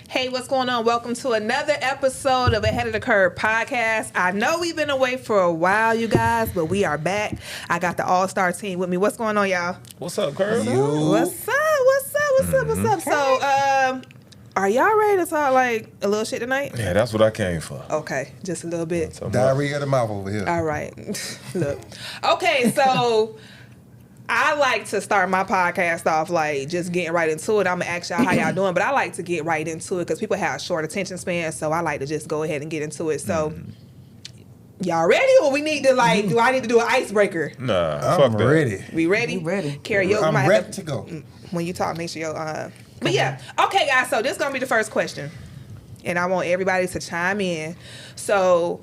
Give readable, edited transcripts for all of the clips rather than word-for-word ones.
Hey, what's going on? Welcome to another episode of Ahead of the Curve podcast. I know we've been away for a while, you guys, but we are back. I got the all-star team with me. What's going on, y'all? What's up, Curve? What's up? So, are y'all ready to talk like a little shit tonight? Yeah, that's what I came for. Okay, just a little bit. Diarrhea of the mouth over here. All right. Look. Okay, so I like to start my podcast off like just getting right into it. I'm gonna ask y'all how y'all doing, but I like to get right into it because people have short attention spans, so I like to just go ahead and get into it. So y'all ready, or we need to like? Do I need to do an icebreaker? Nah, I'm fuck that. ready. We ready? We ready. Karaoke. I'm might ready have to go. when you talk, make sure your But yeah, okay, guys. So this is gonna be the first question, and I want everybody to chime in. So,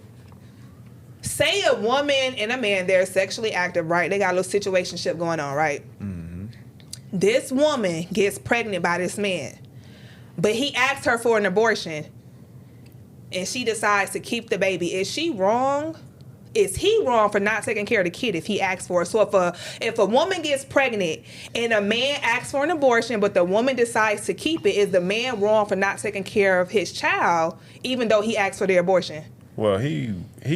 say a woman and a man, they're sexually active, right? They got a little situationship going on, right? Mm-hmm. This woman gets pregnant by this man, but he asks her for an abortion, and she decides to keep the baby. Is she wrong? Is he wrong for not taking care of the kid if he asks for it? So if a woman gets pregnant and a man asks for an abortion, but the woman decides to keep it, is the man wrong for not taking care of his child, even though he asked for the abortion? Well, he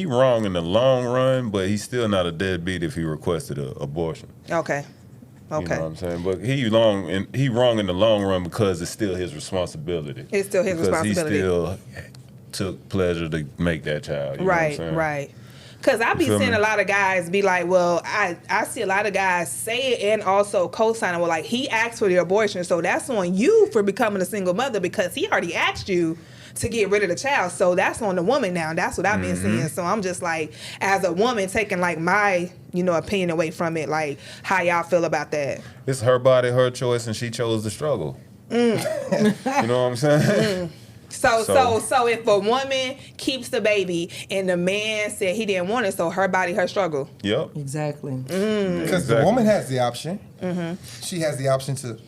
wrong in the long run, but he's still not a deadbeat if he requested an abortion. Okay. You know what I'm saying? But he wrong in the long run because it's still his responsibility. It's still his responsibility. He still took pleasure to make that child. You know what I'm saying? Right. Because I be seeing a lot of guys be like, well, I see a lot of guys say it and also co-sign it. Well, like, he asked for the abortion, so that's on you for becoming a single mother because he already asked you to get rid of the child. So that's on the woman now. That's what I've been seeing. So I'm just like, as a woman, taking like my, opinion away from it. Like, how y'all feel about that? It's her body, her choice, and she chose to struggle. You know what I'm saying? So if a woman keeps the baby and the man said he didn't want it, so her body, her struggle. Yep. Exactly. Because the woman has the option. She has the option to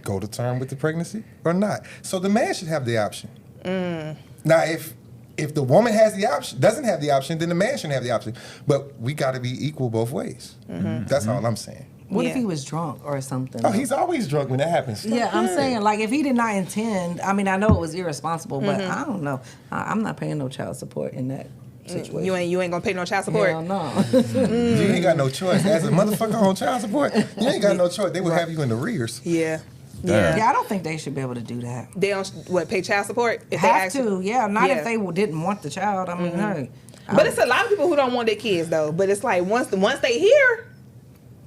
go to term with the pregnancy or not. So the man should have the option. Now, if the woman has the option, doesn't have the option, then the man shouldn't have the option. But we got to be equal both ways. That's all I'm saying. What if he was drunk or something? Oh, he's always drunk when that happens. Yeah, I'm saying, like, if he did not intend, I mean, I know it was irresponsible, but I don't know. I'm not paying no child support in that situation. You ain't gonna pay no child support? Hell no. You ain't got no choice. As a motherfucker on child support, you ain't got no choice. They will have you in the rears. Yeah. Yeah, I don't think they should be able to do that. They don't, pay child support? If Have to, yeah. Not if they didn't want the child. I mean, hey. But it's a lot of people who don't want their kids, though. But it's like, once they hear...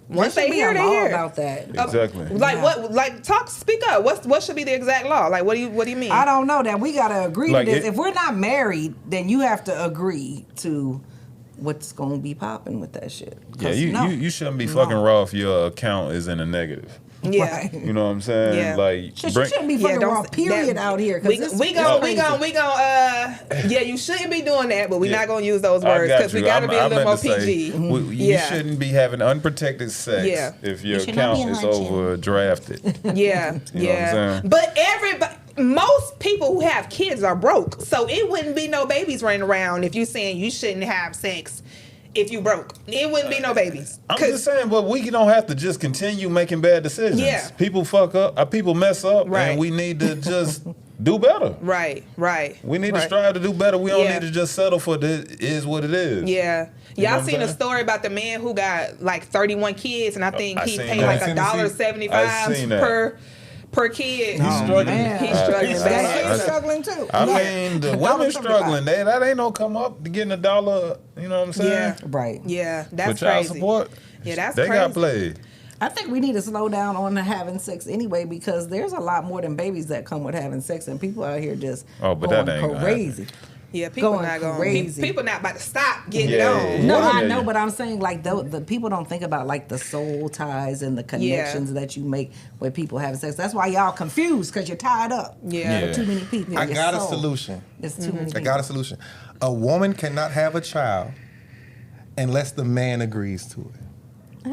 Once they hear, they hear about that. Exactly. Like what? Like speak up. What should be the exact law? Like what do you mean? I don't know that we gotta agree Like to this. If we're not married, then you have to agree to what's gonna be popping with that shit. Yeah, you shouldn't be fucking raw if your account is in a negative. Yeah. Right. You know what I'm saying? Yeah. Like, You shouldn't be fucking raw, period, out here. We gon' yeah, you shouldn't be doing that, but we're not gonna use those words because we gotta be a little more PG. You shouldn't be having unprotected sex if your account is overdrafted. Yeah, You know what I'm saying? But most people who have kids are broke, so it wouldn't be no babies running around if you saying you shouldn't have sex. If you broke, it wouldn't be no babies. I'm just saying, but we don't have to just continue making bad decisions. Yeah. People fuck up, people mess up, and we need to just do better. Right. We need to strive to do better. We don't need to just settle for this is what it is. Yeah. Y'all seen a story about the man who got like 31 kids, and I think he paid like $1.75 per kid. He's struggling. He's struggling. He's struggling too. I mean, the women struggling. That ain't no come up to getting $1. You know what I'm saying? Yeah. Right. Yeah, that's for child crazy. support. Yeah, that's they crazy. got played. I think we need to slow down on the having sex anyway because there's a lot more than babies that come with having sex, and people out here just but going that ain't crazy. Yeah, people Going not going crazy. People not about to stop getting it on. No, I know, but I'm saying like the people don't think about like the soul ties and the connections that you make with people having sex. That's why y'all confused because you're tied up. Yeah. With too many people. I got a solution. There's too many people. I got a solution. A woman cannot have a child unless the man agrees to it.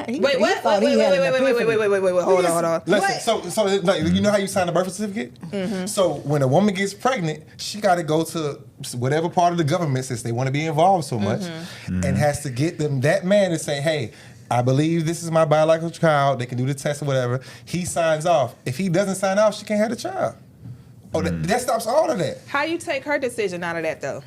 Wait, what? Wait, hold on. Listen, so like, you know how you sign a birth certificate? So when a woman gets pregnant, she got to go to whatever part of the government, since they want to be involved so much, and has to get them that man to say, hey, I believe this is my biological child. They can do the test or whatever. He signs off. If he doesn't sign off, she can't have the child. Oh, that stops all of that. How you take her decision out of that though?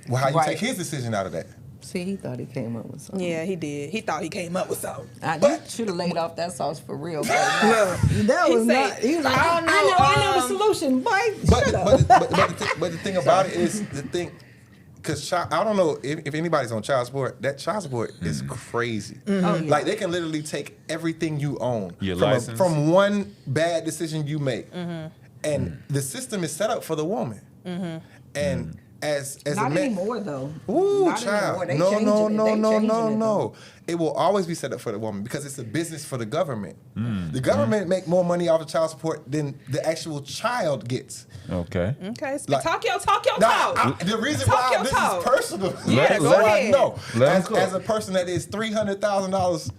Well, how you Right. take his decision out of that? See, he thought he came up with something. Yeah, he did. He thought he came up with something. You should have laid off that sauce for real. Bro. Look, That he was said, not. He was like, I don't know, I know the solution, boy. But Shut up. but the thing about it is because I don't know if anybody's on child support. That child support is crazy. Oh, yeah. Like they can literally take everything you own Your from, license. from one bad decision you make, and the system is set up for the woman. And as Not a man, anymore, though. Ooh, Not child. anymore. They No, changing no, it. no, They no, changing no, it, no. though. It will always be set up for the woman because it's a business for the government. The government make more money off of child support than the actual child gets. Okay. Okay, Like- talk your Now, talk. the reason Talk why your this talk. is personal, Yeah, so go I ahead. know Let 'em cook. as a person that is $300,000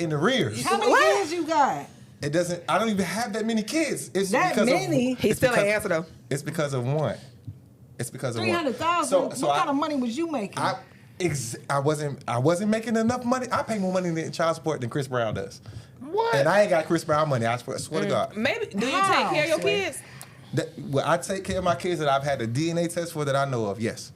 in arrears. How many What? kids you got? It doesn't. I don't even have that many kids. It's That because many? He it's still ain't because- answer though. It's because of one. It's because of one. 300,000. What kind of money was you making? I wasn't making enough money. I pay more money in child support than Chris Brown does. What? And I ain't got Chris Brown money. I swear to God. Maybe do you How, take care of your Sway? kids? Well, I take care of my kids that I've had a DNA test for that I know of. Yes.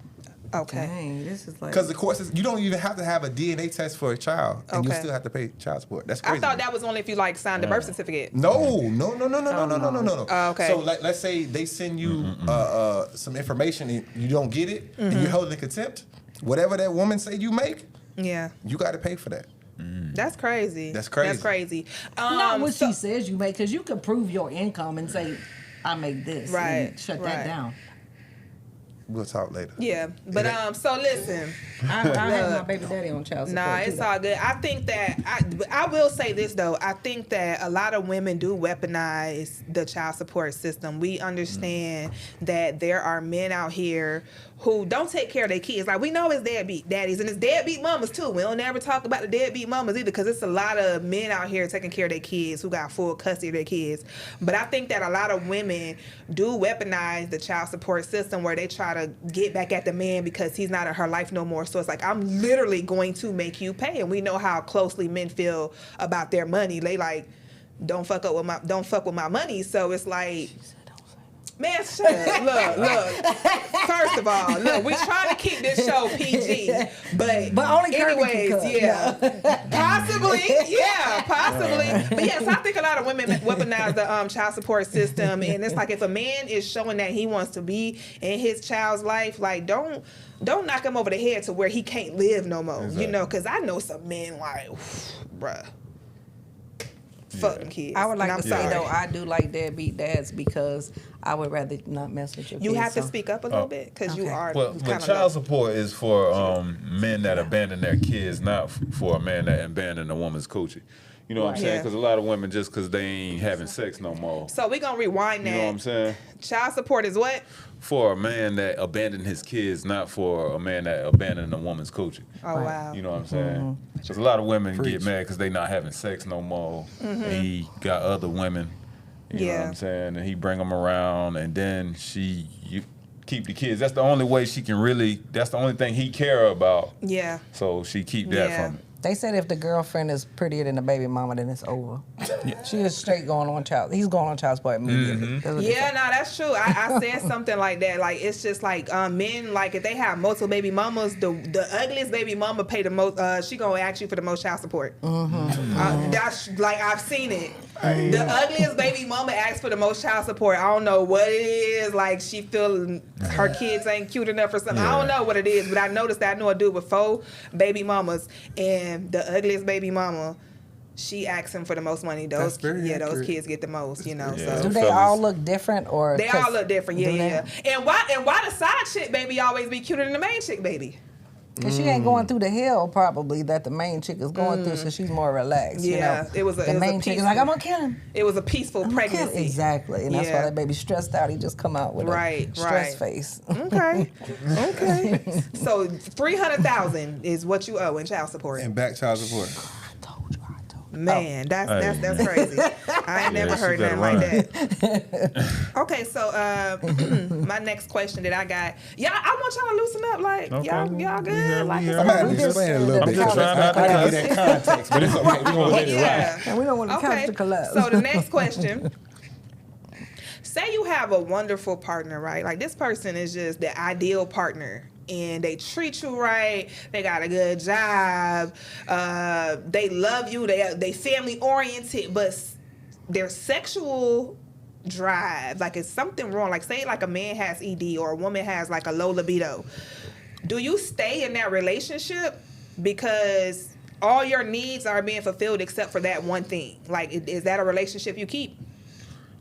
Okay. Dang, this is like. Because the course is you don't even have to have a DNA test for a child, and you Okay. still have to pay child support. That's I crazy. thought that was only if you like signed the birth certificate. No. Oh, okay. So let's say they send you some information and you don't get it, and Mm-hmm. you're held in contempt. Whatever that woman say you make, Yeah, you got to pay for that. that's crazy. That's crazy. That's crazy. Not what so- she says you make, because you could prove your income and say, I make this. Right, And shut right. that down. We'll talk later. Yeah, but so listen. I have my baby daddy on child support. Nah, too, it's though. all good. I think that I will say this though. I think that a lot of women do weaponize the child support system. We understand that there are men out here who don't take care of their kids. Like we know it's deadbeat daddies and it's deadbeat mamas too. We don't ever talk about the deadbeat mamas either because it's a lot of men out here taking care of their kids who got full custody of their kids. But I think that a lot of women do weaponize the child support system where they try to get back at the man because he's not in her life no more. So it's like, I'm literally going to make you pay. And we know how closely men feel about their money. They like, don't fuck with my money. So it's like, man, shut up. Look. First of all, look, we trying to keep this show PG, but only Kirby can anyways, cut. yeah, possibly. But yes, I think a lot of women weaponize the child support system, and it's like if a man is showing that he wants to be in his child's life, like don't knock him over the head to where he can't live no more. Exactly. You know, because I know some men like, bruh. Fuck them kids. I would like And to I'm say, sorry. though, I do like deadbeat dads because I would rather not mess with your You kids. have to so- speak up a little bit because you Okay. are Well, kind but of child support is for men that abandon their kids, not for a man that abandoned a woman's coochie. You know what I'm saying? Yeah. Because a lot of women, just because they ain't having sex no more. So we're gonna rewind You that. know what I'm saying? Child support is what? For a man that abandoned his kids, not for a man that abandoned a woman's coochie. Oh wow. You know what I'm saying? Because a lot of women get mad because they not having sex no more. And he got other women. You know what Yeah. I'm saying? And he bring them around, and then you keep the kids. That's the only way she can really. That's the only thing he care about. Yeah. So she keep that Yeah. from it. They said if the girlfriend is prettier than the baby mama, then it's over. She is straight going on child. He's going on child support immediately. That's what they Yeah, said. no, that's true. I said something like that. Like it's just like men, like if they have multiple baby mamas, the ugliest baby mama pay the most. She gonna ask you for the most child support. That's like I've seen it. The ugliest baby mama asks for the most child support. I don't know what it is. Like she feel her kids ain't cute enough or something. I don't know what it is, but I noticed that I know a dude with 4 baby mamas, and the ugliest baby mama, she asks him for the most money. That's Those very those accurate. kids get the most. You know. Yeah. So. Do they Fellas. all look different or? They all look different, yeah, Do they? yeah. And why the side chick baby always be cuter than the main chick baby? Cause she ain't going through the hell probably that the main chick is going through, so she's more relaxed. Yeah, you know? it was a main chick is like, I'm gonna kill him. It was a peaceful I'm gonna kill him. pregnancy. Exactly, and that's Yeah. why that baby stressed out. He just come out with Right, a stress right. face. Okay, okay. So $300,000 is what you owe in child support. And back child support. I told you. Man, that's Hey. crazy. I ain't never she heard better nothing like that. Okay, so my next question that I got, y'all, I want y'all to loosen up. Like Okay. y'all We good? here, Like we it's here. I'm gonna have We to just explain it a said little that bit. I'm just trying not to I can cuss. get that context, but it's okay. We're gonna let it ride. yeah. And we don't want the couch to collapse. So the next question. say you have a wonderful partner, right? Like this person is just the ideal partner. And they treat you right. They got a good job. They love you. They family oriented, but their sexual drive, like it's something wrong. Like say like a man has ED or a woman has like a low libido. Do you stay in that relationship because all your needs are being fulfilled except for that one thing? Like is that a relationship you keep?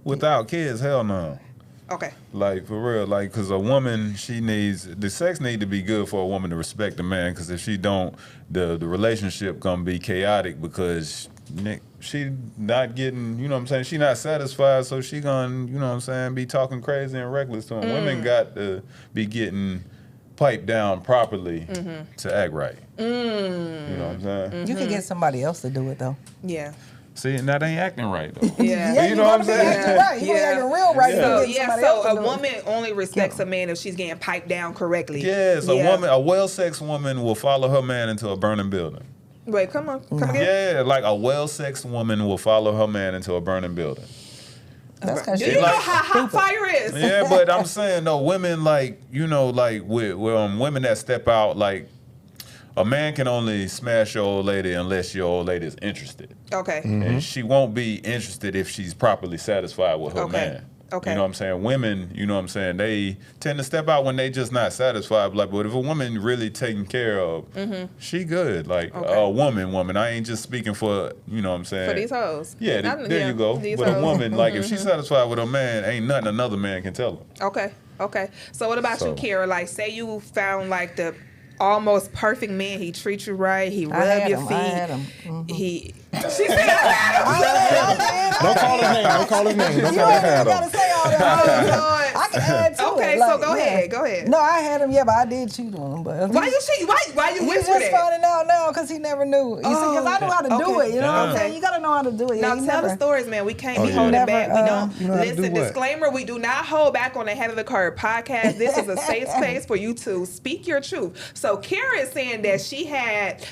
Without kids, hell no. Okay. Like for real, like because a woman, the sex need to be good for a woman to respect a man. Because if she don't, the relationship gonna be chaotic because she not getting, you know what I'm saying, she not satisfied, so she gonna, you know what I'm saying, be talking crazy and reckless to him. Women got to be getting piped down properly to act right. You know what I'm saying? You can get somebody else to do it though. Yeah. See, and that ain't acting right though. Yeah. You know what I'm saying? Acting right. You acting real right. So a woman only respects a man if she's getting piped down correctly. Yes, a well-sexed woman will follow her man into a burning building. Wait, come again? Yeah, like a well-sexed woman will follow her man into a burning building. That's because Do you know how hot fire is? Yeah, but I'm saying though, women like, you know, like with women that step out, like a man can only smash your old lady unless your old lady is interested. Okay. And she won't be interested if she's properly satisfied with her man. Okay. You know what I'm saying? Women, you know what I'm saying, they tend to step out when they just not satisfied. Like, but if a woman really taken care of, she good. Like a woman. I ain't just speaking for, you know what I'm saying? For these hoes. Yeah, there you go. These But hoes. a woman, like if she's satisfied with her man, ain't nothing another man can tell her. Okay. So what about you, Kira? Like, say you found like the almost perfect man. He treats you right. He rub your feet. I had him. He. She said I had him. Don't call his name. Don't call his name. Don't You call his ain't name. gotta say all that. I can add to it. Okay, so go ahead. No, I had him. Yeah, but I did cheat on him. But Why you cheat? Why you He's whisper just that? finding out now because he never knew. You see, because I knew how to do it. You know what I'm saying? You got to know how to do it. Now Yeah, tell the stories, man. We can't be yeah. holding Never, back. We don't. you know how to do Listen, what? disclaimer: we do not hold back on the Head of the Curve podcast. This is a safe space for you to speak your truth. So Kira is saying that she had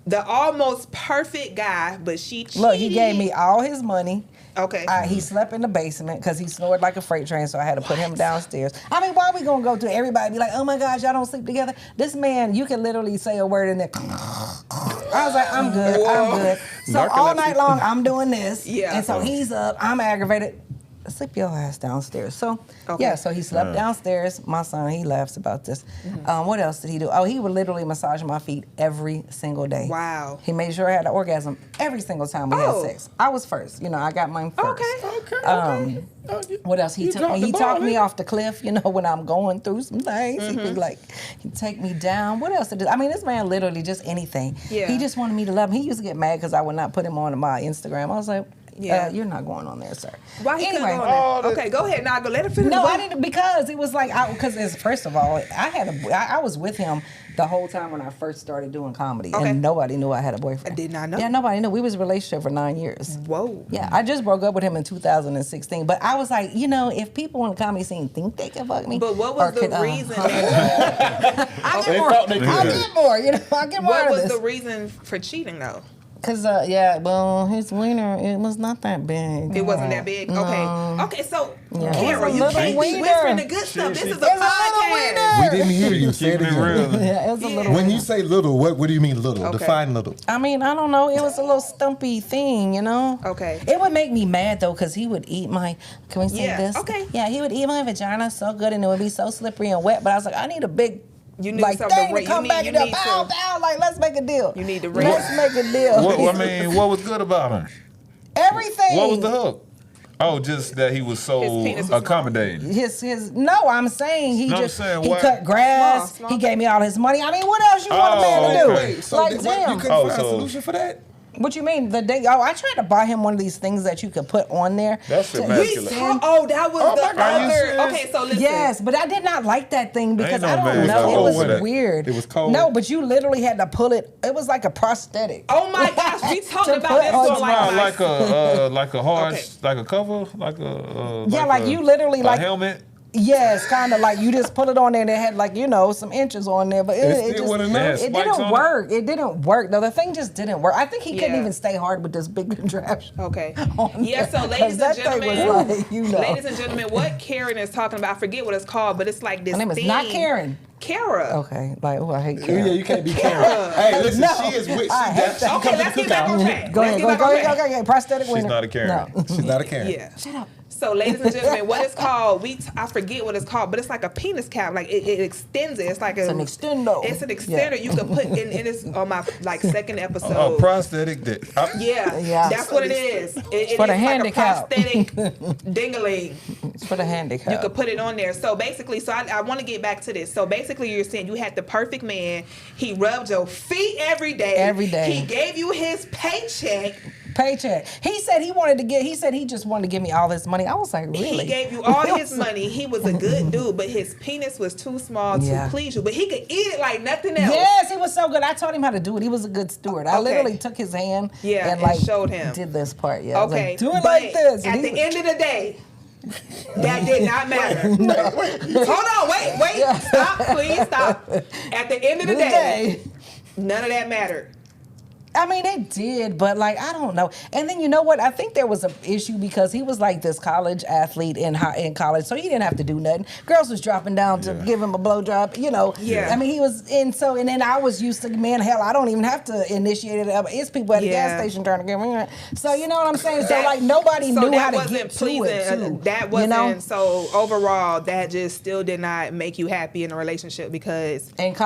the almost perfect guy, but she cheated. Look, he gave me all his money. Okay. He slept in the basement because he snored like a freight train, so I had to put him downstairs. I mean, why are we gonna go to everybody be like, oh my gosh, y'all don't sleep together? This man, you can literally say a word in there. I was like, I'm good. So all night long, I'm doing this. Yeah. And so he's up, I'm aggravated. Sleep your ass downstairs. So, yeah, so he slept downstairs. My son, he laughs about this. What else did he do? Oh, he would literally massage my feet every single day. Wow. He made sure I had an orgasm every single time we had sex. I was first. You know, I got mine first. Okay. What else? He talked me off the cliff, you know, when I'm going through some things. He'd be like, he'd take me down. What else? I mean, this man literally just anything. Yeah. He just wanted me to love him. He used to get mad because I would not put him on my Instagram. I was like, Yeah. you're not going on there, sir. Why he couldn't Anyway. go on there? Okay, go ahead. Now go let it finish. No, I didn't, because it was like, first of all, I was with him the whole time when I first started doing comedy, Okay. and nobody knew I had a boyfriend. I did not know. Yeah, nobody knew. We was in a relationship for 9 years. Whoa. Yeah, I just broke up with him in 2016, but I was like, you know, if people in the comedy scene think they can fuck me, But what was the reason? I get more. I get more. You know, I get more What out of was this. the reason for cheating though? Cause his wiener, it was not that big. It wasn't that big. Okay. So Yeah. Kara, It was a you little can't be wiener. whispering the good stuff. This is a It's a little podcast. We didn't hear you. Say it Keeping it again. real. Yeah, it was a little. When you say little, what do you mean little? Okay. Define little. I mean, I don't know. It was a little stumpy thing, you know? Okay. It would make me mad, though, because he would eat my... Can we say Yeah, this? okay. Yeah, he would eat my vagina so good, and it would be so slippery and wet, but I was like, I need a big... You need like something thing to to come you back need- and you then need pow, to- pow, like, let's make a deal. You need to Let's make a deal. What was good about him? Everything. What was the hook? Oh, just that he was so His penis was accommodating. No, I'm saying he No, I'm just saying he what? cut grass. Small. He gave me all his money. I mean, what else you want a man to do? okay. So like, you damn. couldn't Oh, find so- a solution for that? What you mean? I tried to buy him one of these things that you could put on there. That's to- immaculate. That was Oh the my God, you other. serious? Okay, so listen. Yes, but I did not like that thing because no I don't man know. It cold was with it. weird. It was cold? No, but you literally had to pull it. It was like a prosthetic. Oh my gosh, we talked To about put this on on top. Like a hard, Okay. like a cover, like a Yeah, like you literally a like helmet. Yes, kind of like you just put it on there and it had like, some inches on there, but it still just wasn't enough? it Spikes on didn't it? work. It didn't work. No, the thing just didn't work. I think he couldn't Yeah. even stay hard with this big contraption. Okay. on Yeah, there, so 'cause ladies and that thing gentlemen, was like, ladies and gentlemen, what Karen is talking about, I forget what it's called, but it's like this Her name is thing. not Karen. Kara. Okay, like, I hate Yeah, Karen. you can't be Karen. Hey, listen, No, she is with. I hate that. Okay, let's get back on track. Go Let's ahead, get back on track. go. Prosthetic She's winner. not a Karen. No. She's not a Karen. Yeah. Shut up. So, ladies and gentlemen, what it's called, I forget what it's called, but it's like a penis cap. Like, it extends it. It's like It's an extendo. It's an extender Yeah. you can put in. It's on my, second episode. Oh, prosthetic. Yeah, Yeah. that's what it is. It for the is handicap. like a prosthetic dingaling. It's for the handicap. You could put it on there. So basically, I want to get back to this. So basically, you're saying you had the perfect man. He rubbed your feet every day. Every day. He gave you his paycheck. Paycheck. He said he said he just wanted to give me all this money. I was like, really? He gave you all his money. He was a good dude, but his penis was too small Yeah. to please you. But he could eat it like nothing else. Yes, he was so good. I taught him how to do it. He was a good steward. I Okay. literally took his hand Yeah, and and showed him. Did this part. Yeah. I was Okay, like, do it but like this. And At he the end of the day, that did not matter. Hold on, wait, stop, please stop. At the end of the day, none of that mattered. I mean, it did, but like, I don't know. And then you know what? I think there was an issue because he was like this college athlete in college, so he didn't have to do nothing. Girls was dropping down to give him a blowjob, Yeah. I mean, he was, and then I was used to, man, hell, I don't even have to initiate it. It's people at the Yeah. gas station trying to get me. So you know what I'm saying? So like, nobody So knew that how to wasn't get to pleasing. it too. That wasn't, you know? so overall, that just still did not make you happy in a relationship because. And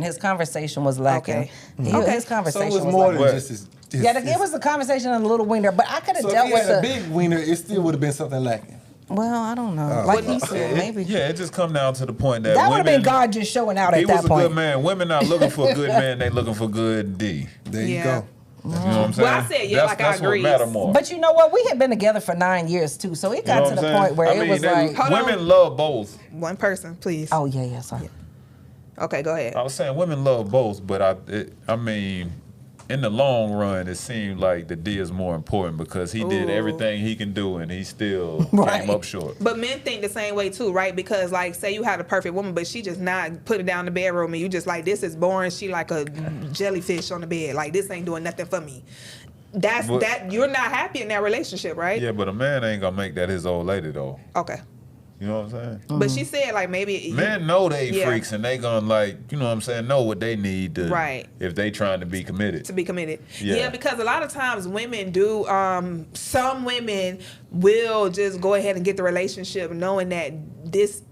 his conversation was lacking. Okay. His So conversation it was was more lacking. than just his. Yeah, it was a conversation and a little wiener, but I could have So if dealt he with had a the. big wiener, it still would have been something lacking. Well, I don't know. Like he said, maybe. Yeah, it just come down to the point that That would have been women- God just showing out He at that was a point. good man. Women not looking for a good man; they looking for good D. There you Yeah. go. You know what I'm saying? Well, I said, yeah, like I that's agree. what matter more. But you know what? We had been together for 9 years too, so it You got know to what the I'm saying? point where I it mean, was like, Hold on. women love both. One person, please. oh yeah, sorry. Okay, go ahead. I was saying women love both, but I mean, in the long run, it seemed like the D is more important because he did Ooh. everything he can do and he still Right. came up short. But men think the same way too, right? Because like, say you had a perfect woman, but she just not putting down the bedroom, and you just like, this is boring. She like a jellyfish on the bed. Like this ain't doing nothing for me. That's But- that. You're not happy in that relationship, right? Yeah, but a man ain't gonna make that his old lady though. Okay. You know what I'm saying? But she said like maybe Men know they Yeah. freaks and they gonna like, you know what I'm saying, know what they need to Right. if they trying to be committed. to be committed. Yeah. Yeah, because a lot of times women do. Some women will just go ahead and get the relationship knowing that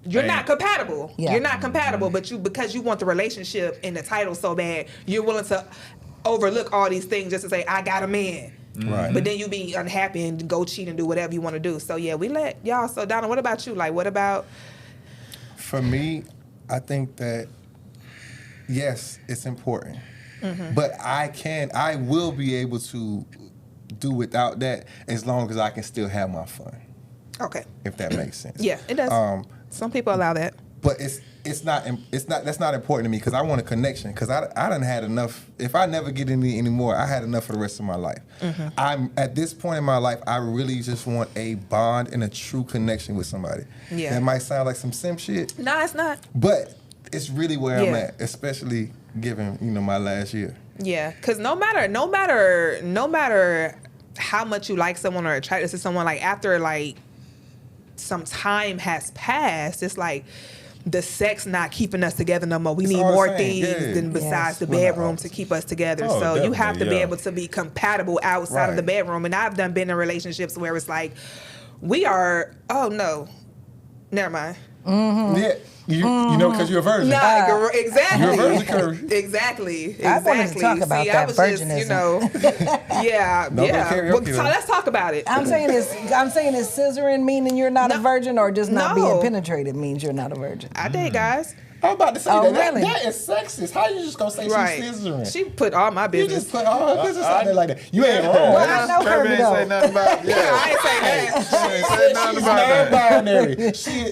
you're Ain't- not compatible. Yeah. You're not compatible, but because you want the relationship and the title so bad, you're willing to overlook all these things just to say I got a man. Right. But then you be unhappy and go cheat and do whatever you want to do. So yeah, we let y'all. So Donna, what about you? Like, what about? For me, I think that yes, it's important, Mm-hmm. but I will be able to do without that as long as I can still have my fun, Okay. if that makes sense. Yeah, it does. Some people allow that. But that's not important to me because I want a connection because I done had enough. If I never get any anymore, I had enough for the rest of my life. Mm-hmm. I'm at this point in my life, I really just want a bond and a true connection with somebody. Yeah. That might sound like some simp shit, No, it's not. but it's really where I'm Yeah. at, especially given my last year. Yeah, because no matter how much you like someone or attracted to someone, like after like some time has passed, it's like the sex not keeping us together no more. We It's need all the more same, things yeah. than besides the Well, not bedroom all. to keep us together. Oh, So you have to definitely, be yeah. able to be compatible outside of the Right. bedroom. And I've been in relationships where it's like we are. Oh no, never mind. Yeah, you know because you're a virgin. Nah, exactly. You're a virgin, Curry. Exactly. I wanted to talk about See, that I was just, virginism. yeah, No, yeah. karaoke, Well, though. so let's talk about it. I'm saying is scissoring meaning you're not a No. virgin, or just not No. being penetrated means you're not a virgin. I date guys. I'm about to say Oh, that. really? That is sexist. How you just gonna say Right. she's scissoring? She put all my You business. just put all her business out there like that. You ain't wrong. Well, I know Kirby Kirby ain't say though. nothing about Yeah, I ain't say that. She ain't say nothing She's about that. non-binary. She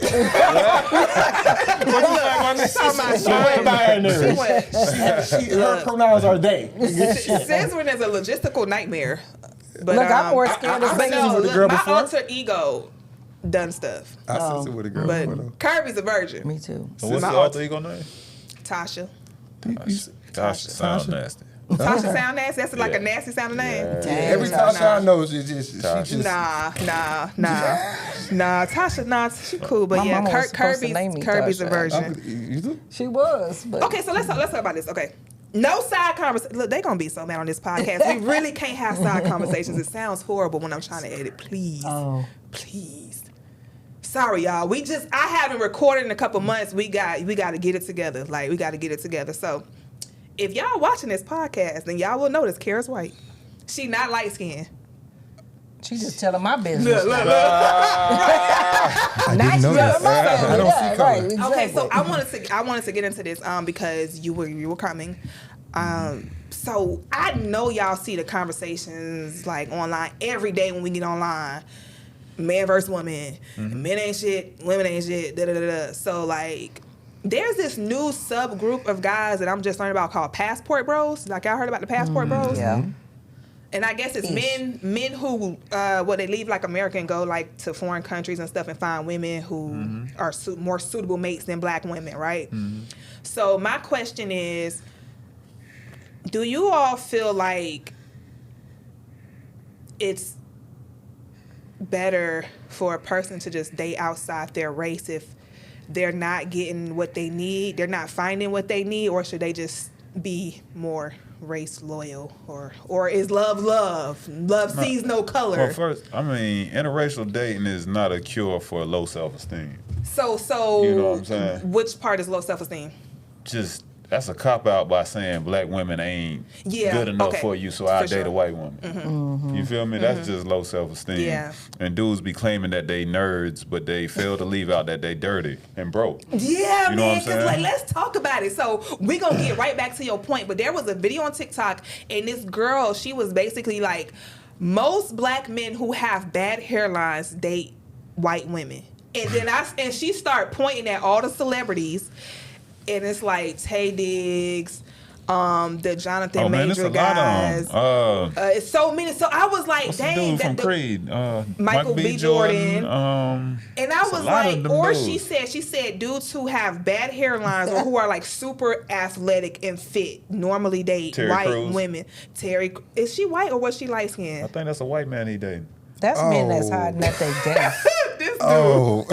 Talking about she went- binary. she went- Her pronouns are they. Scissoring is a logistical nightmare. But, Look, I'm more scared of but scissoring no, with a look, girl my before. alter ego done stuff. I sent it with a girl. But photo. Kirby's a virgin. Me too. So what's My the author you gonna name? Tasha. Tasha sound nasty. Tasha sound nasty? That's like a Yeah. nasty sounding name? Yeah. Dang, Every time I know, she just Nah. Tasha, she cool, but My yeah, mama was supposed to name me Kirby's a Tasha. virgin. You do? She was, but Okay, so let's talk about this. Okay. No side conversation. Look, they gonna be so mad on this podcast. We really can't have side conversations. It sounds horrible when I'm trying to edit. Please. Oh. Please. Sorry, y'all. I haven't recorded in a couple months. We got to get it together. Like, we got to get it together. So, if y'all watching this podcast, then y'all will notice Kara's white. She not light skinned. she just telling my business. Look. I didn't know that. I don't see color. Right, exactly. Okay, so I wanted to get into this because you were coming. So I know y'all see the conversations like online every day when we get online. Man versus woman. Men ain't shit, women ain't shit, da da da da. So like there's this new subgroup of guys that I'm just learning about called passport bros. Like y'all heard about the passport bros? Yeah. And I guess it's men who they leave like America and go like to foreign countries and stuff and find women who are more suitable mates than black women, right? So my question is, do you all feel like it's better for a person to just date outside their race if they're not getting what they need, they're not finding what they need, or should they just be more race loyal, or is love sees no color? Well, first, I mean, interracial dating is not a cure for low self-esteem. So You know what I'm saying? Which part is low self-esteem? Just that's a cop out by saying black women ain't good enough for you, so I'll date a white woman. You feel me? That's just low self-esteem. Yeah. And dudes be claiming that they nerds, but they fail to leave out that they dirty and broke. Yeah, You know what man, I'm because saying? like let's talk about it. So we gonna get right back to your point, but there was a video on TikTok and this girl, she was basically like, most black men who have bad hairlines date white women. And then she started pointing at all the celebrities, and it's like Tay Diggs, the Jonathan Major guys. It's so many. So I was like, What's the dang, dude from Creed? Michael B. Jordan. And And I was like, or she said dudes who have bad hairlines or who are like super athletic and fit normally date Terry white Crews. women. Is she white or was she light I skinned? think that's a white man he dating. That's men that's hiding that they deaf. This dude. Oh,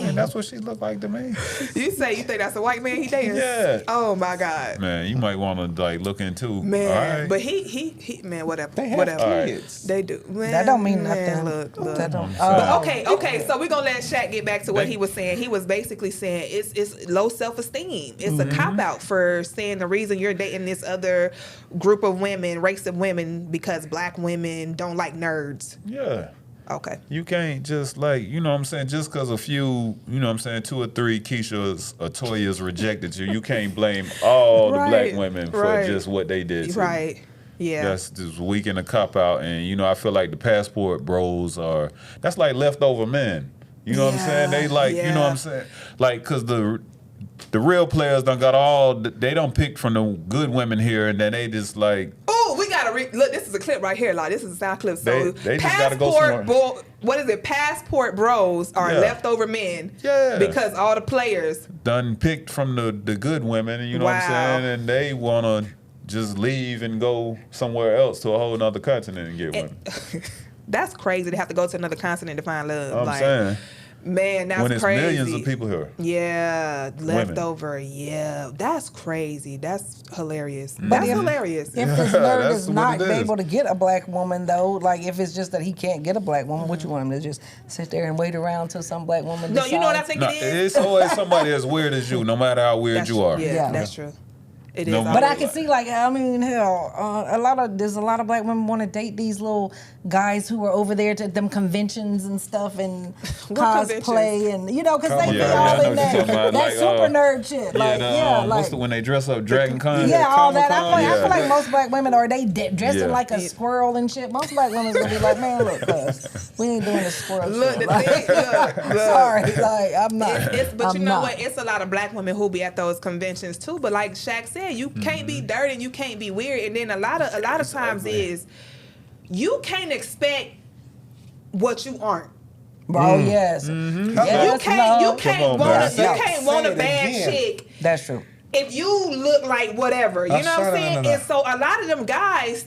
And that's what she looked like to me. You think that's a white man he dating? Yeah. Oh my God. Man, you might want to like look into. Man, all right. but he man, whatever. they have whatever. kids. They do. Man, That don't mean man, nothing. Look. That don't. But Okay, so we're gonna let Shaq get back to what he was saying. He was basically saying it's low self-esteem. It's a cop-out for saying the reason you're dating this other group of women, race of women, because black women don't like nerds. Yeah. Okay. You can't just like, you know what I'm saying, just because a few, you know what I'm saying, 2 or 3 Keishas or Toyas rejected you can't blame all the Right, black women for right. just what they did to you. Right. Yeah. That's just weak in the cop out. And, you know, I feel like the passport bros that's like leftover men. You know what I'm saying? They like, you know what I'm saying? Like, because the real players done got they don't pick from the good women here, and then they just like, Oh, we gotta look. This is a clip right here. Like this is a sound clip. So They just gotta go somewhere. what is it? Passport bros are Yeah. leftover men. Yeah. Because all the players. done picked from the good women, you know what I'm Wow. saying? And they want to just leave and go somewhere else to a whole nother continent and get women. That's crazy to have to go to another continent to find love. I'm saying. Man, that's When it's crazy. millions of people here. Yeah, Women. leftover. Yeah, that's crazy. That's hilarious. Mm-hmm. That's hilarious. If this nerd That's is what not it is. able to get a black woman, though, like if it's just that he can't get a black woman, what you want him to just sit there and wait around till some black woman No, decides? you know what I think No, it is? it's always somebody as weird as you, no matter how weird That's you true. are. Yeah, Yeah. that's true. It is. No, But I always- can see, like, I mean, hell, there's a lot of black women want to date these little guys who are over there to them conventions and stuff and What cosplay and you know, because they be Yeah, all I know in what that, you're talking about, that like, super nerd shit. Like, what's when they dress up Dragon Con? yeah, all that. I Comic-Con? feel like most black women are dressing Yeah. like a squirrel and shit. Most black women's gonna be like, man, look, cuz we ain't doing the squirrel Look, shit. the Like, thing, look. sorry, like I'm not. But you I'm know not. what? It's a lot of black women who be at those conventions too. But like Shaq said, you can't be dirty and you can't be weird. And then a lot of times ugly. is you can't expect what you aren't. Oh yes. Yes, You can't love. Come on, man. want Say a it bad again. chick That's true. if you look like whatever. You know what I'm shut saying? up, no. And so a lot of them guys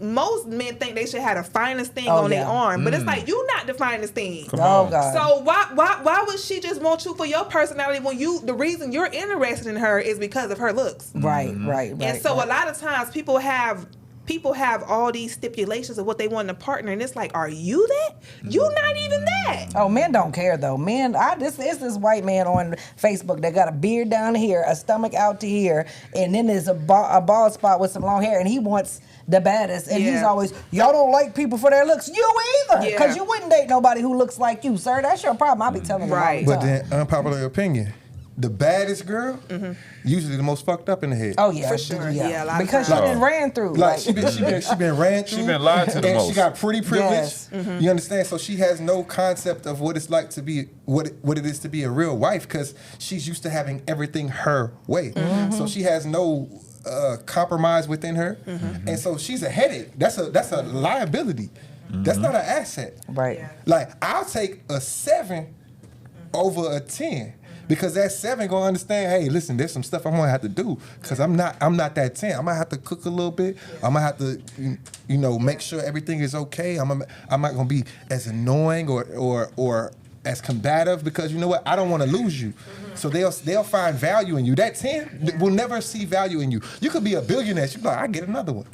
most men think they should have the finest thing Oh, on their yeah. arm, but it's like you not the finest thing. Come Oh on. God. So why would she just want you for your personality when the reason you're interested in her is because of her looks? Right. And so a lot of times people have all these stipulations of what they want in a partner, and it's like, are you that? You not even that. Oh, men don't care though. Men, it's this white man on Facebook that got a beard down here, a stomach out to here, and then there's a bald spot with some long hair, and he wants the baddest, and he's Yeah. always, y'all don't like people for their looks. You either, Yeah. because you wouldn't date nobody who looks like you, sir. That's your problem. I be telling them Right. all the But time. then, unpopular opinion, the baddest girl, usually the most fucked up in the head. Oh yeah, For sure. Yeah, a lot of because she times. done ran through. Like she been ran through. She been lied to the and most. she got pretty privilege. Yes. You understand? So she has no concept of what it's like to be what it is to be a real wife because she's used to having everything her way. So she has no compromise within her, and so she's a headache. That's a liability. That's not an asset. Right. Yeah. Like I'll take a 7 over a 10. Because that 7 gonna understand, hey, listen, there's some stuff I'm gonna have to do. Cause I'm not that 10. I'm gonna have to cook a little bit. I'm gonna have to, make sure everything is okay. I'm not gonna be as annoying or as combative because you know what? I don't want to lose you. So they'll find value in you. That 10 will never see value in you. You could be a billionaire. She'll be like, I get another one.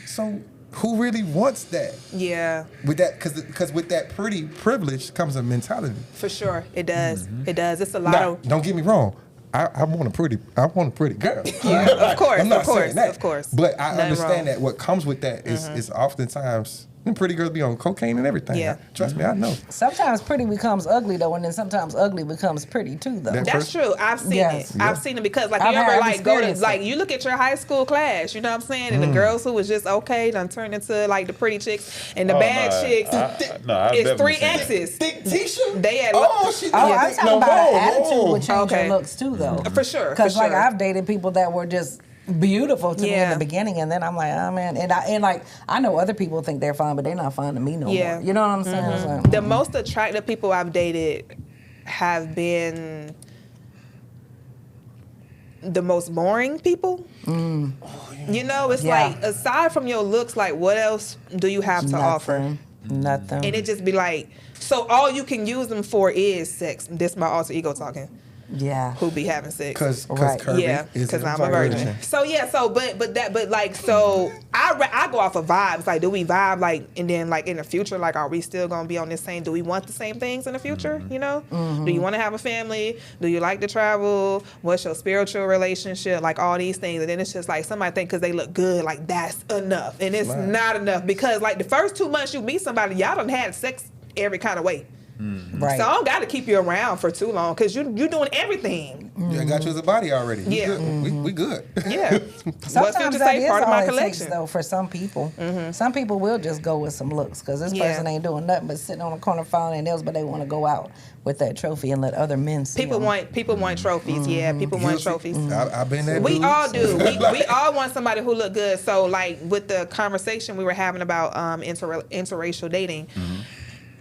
So who really wants that? Yeah, With that, because with that pretty privilege comes a mentality. for sure. It does. It does. It's a lot Now, of. don't get me wrong. I want a pretty girl. Yeah, of course, I'm not of course, saying that. of course. But I Nothing understand wrong. that what comes with that is oftentimes them pretty girls be on cocaine and everything. Yeah. Trust me, I know. Sometimes pretty becomes ugly though, and then sometimes ugly becomes pretty too though. That- That's true. I've seen Yes. it. I've seen it because like I've you ever had- I've like go to experienced like it. you look at your high school class, you know what I'm saying? And the girls who was just okay done turned into like the pretty chicks and the Oh, bad nah, chicks. I've It's definitely 3 seen that. X's. Thick Tisha? They had she Oh, yeah, I'm thick- talking no, about whoa, an attitude whoa. would change Okay. your looks too, though. For sure. Because like sure. I've dated people that were just beautiful to me in Yeah. the beginning, and then I'm like, oh man, and like I know other people think they're fine, but they're not fine to me no Yeah. more. You know what I'm saying? It's like, The most attractive people I've dated have been the most boring people. You know, it's Yeah. like aside from your looks, like what else do you have to offer? Nothing. And it just be like, so all you can use them for is sex. This my alter ego talking. Yeah. Who be having sex? Because Right. Kirby Yeah, is because a I'm a virgin. So yeah, so but I go off of vibes. Like, do we vibe like, and then like in the future, like, are we still gonna be on this same? Do we want the same things in the future? You know, do you want to have a family? Do you like to travel? What's your spiritual relationship? Like all these things, and then it's just like somebody think because they look good, like that's enough, and it's not enough because like the first 2 months you meet somebody, y'all done had sex every kind of way. Right. So I don't got to keep you around for too long because you doing everything. Yeah, I got you as a body already. We Yeah. good. We good. Yeah. Sometimes that is part of all my it takes, collection. though, for some people. Some people will just go with some looks because this Yeah. person ain't doing nothing but sitting on the corner filing their nails, but they want to go out with that trophy and let other men see People them. want trophies. Yeah, people want trophies. I've been that We dude. all do. We all want somebody who look good. So like with the conversation we were having about interracial dating,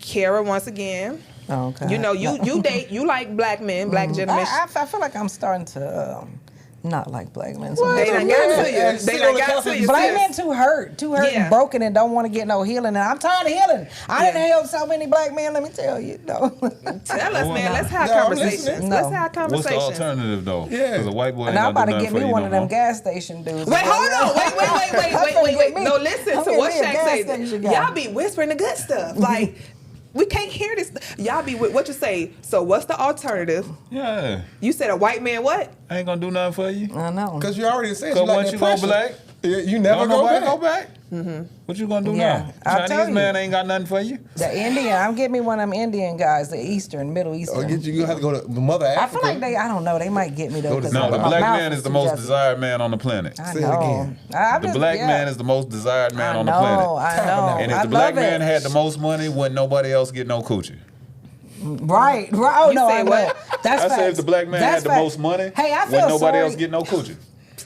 Kara once again. Oh, okay. You know, you date, you like black men, black gentlemen. I feel like I'm starting to not like black men. They done got to you. And They sit done on the got couch to and you. Black sis. men too hurt Yeah. and broken and don't want to get no healing. And I'm tired of healing. I didn't help so many black men, let me tell you. No. Tell us, man. Let's have No, I'm conversations. listening. Let's No. have What's the conversations. alternative though? Yeah. Because a white boy ain't And I'm gonna about do to nothing get for me you one no of them more. gas station dudes. Wait, hold on. Wait. No, listen I'm to finna what be a Shaq gas says. station guy. Y'all be whispering the good stuff. Like, we can't hear this. Y'all be, what you say? So what's the alternative? Yeah. You said a white man what? I ain't gonna do nothing for you. I know. Because you already said Cause you like once that you go pressure. black, Yeah, you never don't go nobody back. go back. What you gonna do Yeah, now? I'll tell Chinese you. man ain't got nothing for you. The Indian, I'm getting me one of them Indian guys, the Eastern, Middle Eastern. Or you have to go to the mother I Africa. feel like I don't know, they might get me though. Go to 'cause No, the my black mouth man is the too most juicy. desired man on the planet. I Say it know. again. The black man is the most desired man on the planet. I know. And if I the black love man it. had the most money, wouldn't nobody else get no coochie. Right. Oh You no, say I know. what? That's I facts. say if the black man That's had the facts. most money, Hey, I feel wouldn't nobody sorry. else get no coochie.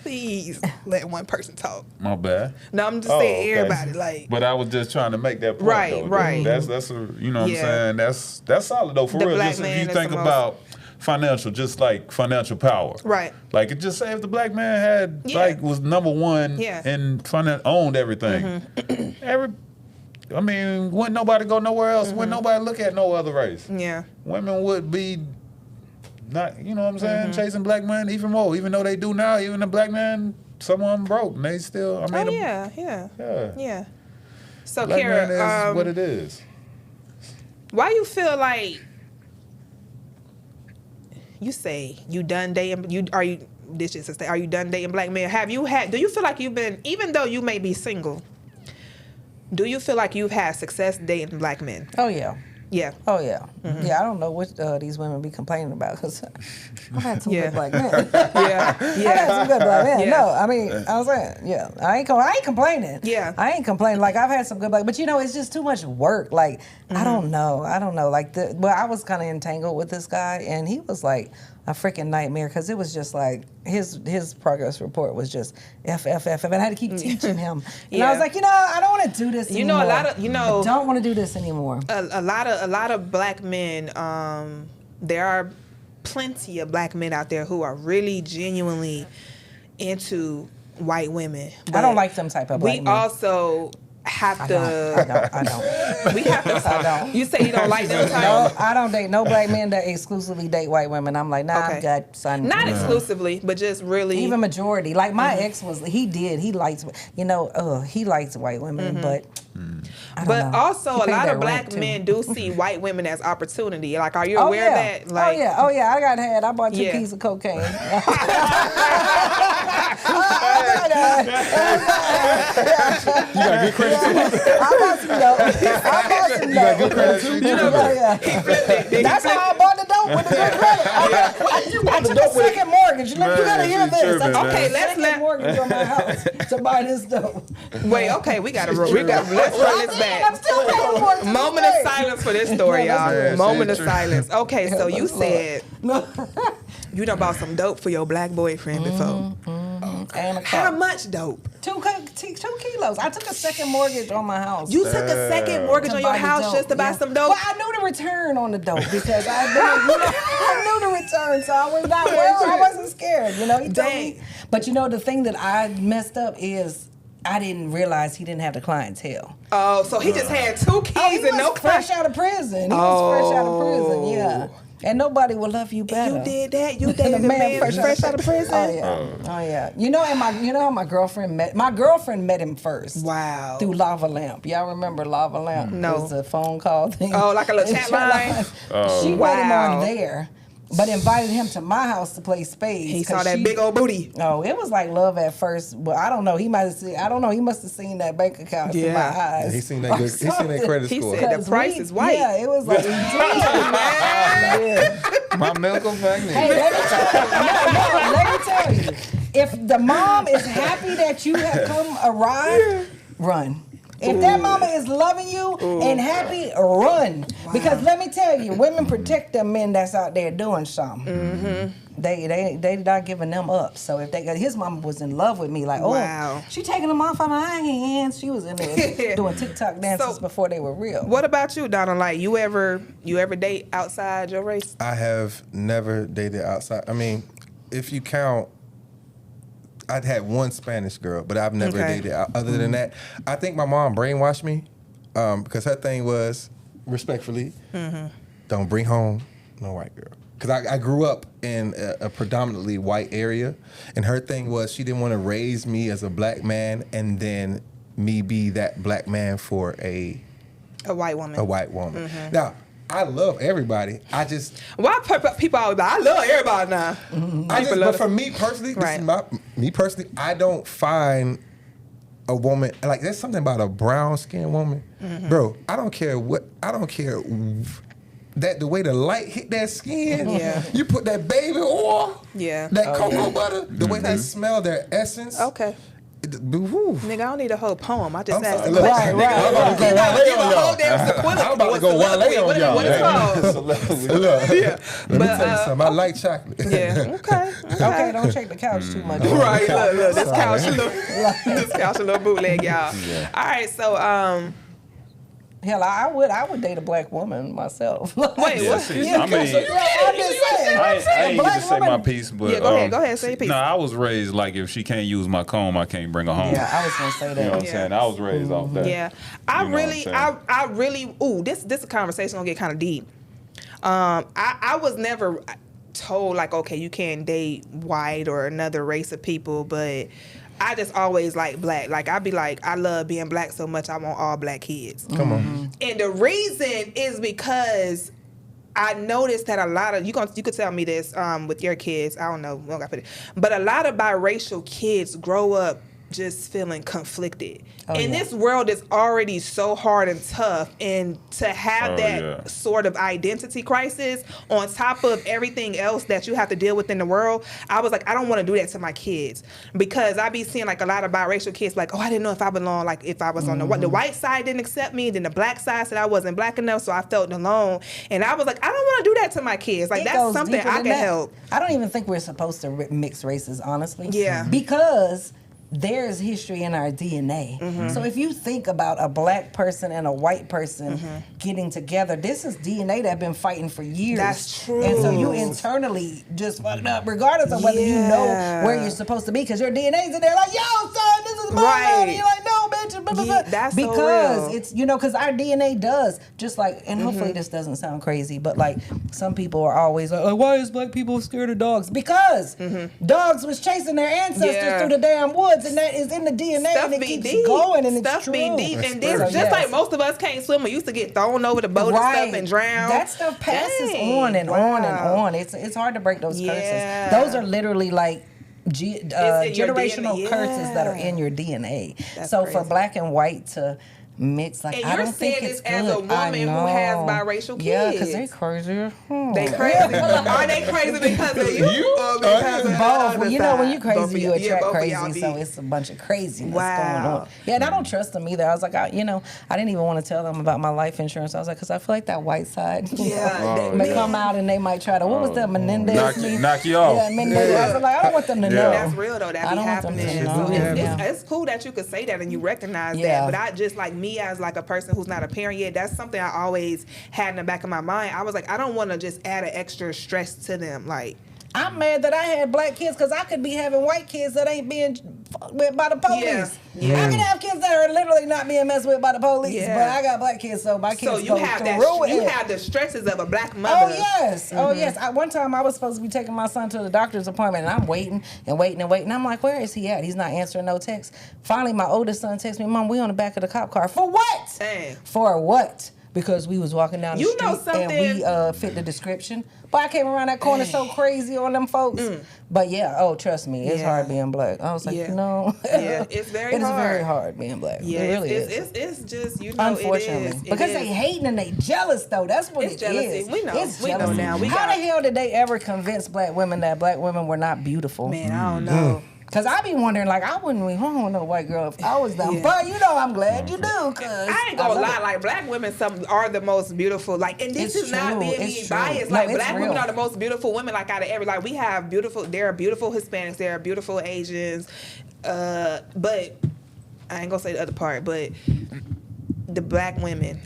please let one person talk. My bad. No, I'm just Oh, saying okay. everybody. Like, But I was just trying to make that point. Right, though. right. That's a, you know what Yeah. I'm saying? That's solid though for The real. black Just if man you is think the most- about financial, just like financial power. Right. Like it just say if the black man had Yeah. like was number one Yeah. and owned everything. I mean, wouldn't nobody go nowhere else? Wouldn't nobody look at no other race? yeah. Women would be not, you know what I'm saying, chasing black men even more. Even though they do now, even the black man, some of them broke, and they still. I mean, Yeah. yeah. So, Black man Kara, is what it is. why you feel like you say you done dating? Are you done dating black men? Do you feel like you've been, even though you may be single, do you feel like you've had success dating black men? Oh yeah. Yeah. Oh yeah, yeah. I don't know what these women be complaining about because I've had some Yeah. good black men. Yeah. I had Yeah. some good black men. Yeah. No, I mean, I was saying, yeah, I ain't complaining. Yeah. I ain't complaining. Like I've had some good black, but you know, it's just too much work. Like I don't know. Like I was kind of entangled with this guy, and he was like a freaking nightmare because it was just like his progress report was just F, and I had to keep teaching him. And I was Yeah. like, I don't want to do this You anymore. know, a lot of I don't want to do this anymore. a lot of black men. There are plenty of black men out there who are really genuinely into white women. I don't like them type of black We men. also have I to. don't. We have to. I don't. You say you don't like them type. No, I don't date no black men that exclusively date white women. I'm like, nah, Okay. I'm good, son. Not exclusively, but just really. Even majority. Like my ex was, he likes, he likes white women, but I don't But know. also, He a paid lot that of black rent, too. men do see white women as opportunity. Like, are you Oh aware yeah. of that? Like, Oh yeah. I got had. I bought 2 Yeah. keys of cocaine. You got good credit too. I bought some dope. You got good credit too. That's how I bought the dope with the good credit. I took a second mortgage. Look, you gotta hear Man, this. you tripping, I took Okay, a second mortgage on my house to buy this dope. wait, okay, let's run this I'm back. still paying for it. Moment of silence for this story, No, y'all. that's good. Moment of Shit, silence. Okay, so you that's said you done bought some dope for your black boyfriend before. And a How car. much dope? 2 kilos. I took a second mortgage on my house. You took a second mortgage to on your buy the house dope, just to buy yeah. some dope? Well, I knew the return on the dope because I knew the return, so I was not worried. I wasn't scared. He told Dang. me. But the thing that I messed up is I didn't realize he didn't have the clientele. Oh, so he just had 2 keys He and no was fresh out of prison. He was fresh out of prison. Yeah. And nobody will love you better. You did that? You The dated a man fresh out of prison? Oh yeah. And how my girlfriend met? My girlfriend met him first. Wow. Through Lava Lamp. Y'all remember Lava Lamp? No. It was a phone call thing. Oh, like a little chat line? She met him Wow. on there, but invited him to my house to play spades. He 'cause saw that big old booty. Oh, it was like love at first. Well, I don't know. He might have seen. I don't know. He must have seen that bank account in my Yeah. eyes. He seen that good. He seen that credit He score. said- The 'Cause price is white. Yeah, it was like. Yeah. My medical magnet. Hey, let me tell you. If the mom is happy that you have come arrived, run. If that mama is loving you and happy, run. Because let me tell you, women protect them men that's out there doing something. They not giving them up. So if his mama was in love with me, like, Wow. she taking them off of my hands. She was in there doing TikTok dances So, before they were real. What about you, Donna? Like, you ever date outside your race? I have never dated outside. I mean, if you count, I'd had one Spanish girl, but I've never Okay. dated other than that. I think my mom brainwashed me because her thing was, respectfully, don't bring home no white girl. Because I grew up in a predominantly white area, and her thing was she didn't want to raise me as a black man and then me be that black man for a A white woman. white woman. Now, I love everybody. I just Why people always like, I love everybody now. but for me personally, Right. me personally, I don't find a woman like there's something about a brown skinned woman, bro. I don't care that the way the light hit that skin. Yeah. You put that baby oil. Yeah. That cocoa butter, the way they smell their essence. Okay. Whew. Nigga, I don't need a whole poem. I just I'm asked sorry. a Look, question. Right, I'm about to go Give Wale a on whole y'all. damn soliloquy. I'm about to go Wale on What y'all. it's called? Look, let me tell you something. I like chocolate. Yeah. Okay. Okay, don't shake the couch too much. Right. Look. This Sorry. couch a little bootleg, y'all. All right. So Hell, I would date a black woman myself. wait. Yeah, What? see, Yeah, I mean, I'm just saying. I ain't Black get to say my woman- piece, but Yeah, go ahead, say your piece. No, I was raised like if she can't use my comb, I can't bring her home. Yeah, I was gonna say You know what I'm that. saying? I was raised off that. Yeah, You know what I'm saying? I really, ooh, this conversation gonna get kind of deep. I was never told like, okay, you can't date white or another race of people, but I just always like black. Like I'd be like, I love being black so much, I want all black kids. Come on. And the reason is because I noticed that a lot of you could tell me this with your kids. I don't know, we don't got to put it, but a lot of biracial kids grow up just feeling conflicted. And yeah. this world is already so hard and tough, and to have that sort of identity crisis on top of everything else that you have to deal with in the world, I was like, I don't want to do that to my kids, because I be seeing like a lot of biracial kids like, oh, I didn't know if I belong, like if I was on the white side didn't accept me, then the black side said I wasn't black enough, so I felt alone. And I was like, I don't want to do that to my kids. Like It that's goes something deeper I than can that. help. I don't even think we're supposed to mix races, honestly. Yeah. Because there's history in our DNA. Mm-hmm. So if you think about a black person and a white person getting together, this is DNA that's been fighting for years. That's true. And so you internally just fucked up, regardless of whether you know where you're supposed to be, because your DNA's in there like, yo, son, this is my man. And you're like, no, bitch. Blah, blah, blah. That's so because real. it's, because our DNA does, just like, and hopefully this doesn't sound crazy, but like some people are always like, oh, why is black people scared of dogs? Because dogs was chasing their ancestors through the damn woods, and that is in the DNA, Stuff and it be keeps deep. going, and Stuff it's true. be deep, and this, So, just yes. like most of us can't swim, we used to get thrown over the boat and stuff and drown. That stuff passes Dang. on and on and Wow. on. It's hard to break those Yeah. curses. Those are literally like in your generational DNA. curses that are Yeah. in your DNA. That's so for crazy. black and white to mix, like And I you're don't think saying it's this as good. a woman I who has know. biracial Yeah, because kids. they crazy. They crazy. Are they crazy because of you or because of the Both. other Well, you know, when side? you Both crazy, of you y'all. Yeah, attract both of crazy. y'all So be- it's a bunch of craziness going Wow. on. Yeah, and I don't trust them either. I was like, I didn't even want to tell them about my life insurance. I was like, because I feel like that white side, Yeah. may come out and they might try to. What was that? Menendez? Knock you off. Yeah, Menendez. I was like, I don't want them to know. That's real though. That I be don't want them happening. to know. So Yeah. it's cool that you could say that and you recognize Yeah. that. But I just like me as like a person who's not a parent yet. That's something I always had in the back of my mind. I was like, I don't want to just add an extra stress to them. Like, I'm mad that I had black kids because I could be having white kids that ain't being fucked with by the police. Yeah. I can have kids that are literally not being messed with by the police, Yeah. but I got black kids, so my kids so you go have that. through You it. have the stresses of a black mother. Oh yes, oh yes. One time I was supposed to be taking my son to the doctor's appointment, and I'm waiting and waiting and waiting. I'm like, where is he at? He's not answering no texts. Finally, my oldest son texts me, Mom, we on the back of the cop car. For what? Dang. For what? Because we was walking down the You know street and we something? fit the description. But I came around that corner so crazy on them folks. But yeah, trust me, it's Yeah. hard being black. I was like, Yeah. no. Yeah, it's very It is hard. very hard being black. Yeah, it really it's, is. It's just It Unfortunately, is. It because is. they hating and they jealous though. That's what It's it jealousy. is. We know. It's We know jealousy. now. We How got- the hell did they ever convince black women that black women were not beautiful? Man, I don't know. Cause I be wondering, like, I wouldn't be home with no white girl if I was them. Yeah. But I'm glad you do. Cause I ain't gonna love lie, it. like black women, some are the most beautiful. Like, and this It's is not true. being It's me true. biased. No, Like, it's black women real. are the most beautiful women. Like, out of every, like, we have beautiful. There are beautiful Hispanics. There are beautiful Asians. But I ain't gonna say the other part. But the black women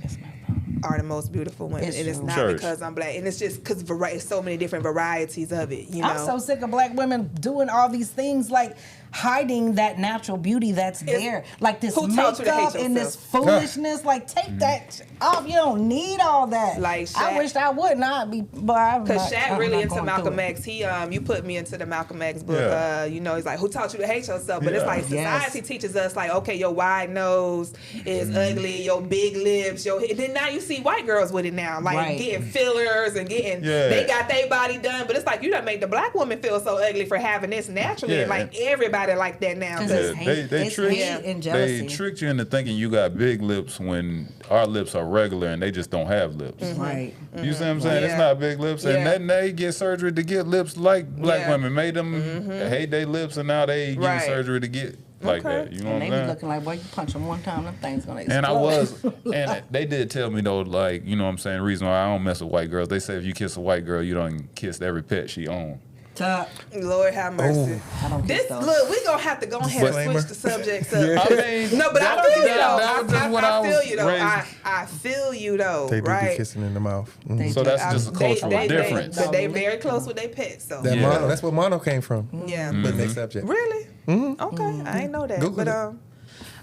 are the most beautiful women, It's and it's true. not Church. because I'm black, and it's just because it's so many different varieties of it. You know, I'm so sick of black women doing all these things, like hiding that natural beauty that's there, like this who taught you to hate makeup and this yourself? foolishness. Like, take that off. You don't need all that. Like I Shaq- wish I would not be, but I'm Because not. Shaq I'm really not into going Malcolm through it. X. He you put me into the Malcolm X book. Yeah. He's like, who taught you to hate yourself? But it's Yeah. like society teaches us like, okay, your wide nose is ugly, your big lips, and then now you see white girls with it now, like Right. getting fillers and getting they got their body done. But it's like you done make the black woman feel so ugly for having this naturally, and Yeah. like everybody like that now. 'Cause 'Cause it's hate. They It's tricked hate and they jealousy. tricked you into thinking you got big lips when our lips are regular and they just don't have lips. Right. You see what I'm saying? It's Yeah. not big lips, and Yeah. then they get surgery to get lips like black Yeah. women. Made them hate their lips, and now they Right. get surgery to get like Okay. that. You know And what they I'm be saying? looking like, boy, you punch them one time, them things gonna explode. And I was, and they did tell me though, like, you know what I'm saying, the reason why I don't mess with white girls, they say if you kiss a white girl, you don't kiss every pet she owns. Top. Lord have mercy. I don't This kiss those. look, we gonna have to go ahead and Disclaimer. switch the subjects up. Yeah. I mean, No, but I that- feel you that- though. that was just what I feel was you though. raised- I feel you though. They do be right? kissing in the mouth. They So do. that's just a cultural difference. They very close with their pets. So That Yeah. mono, that's where mono came from. yeah. But next subject. Really? Okay, I ain't know that. Google but it.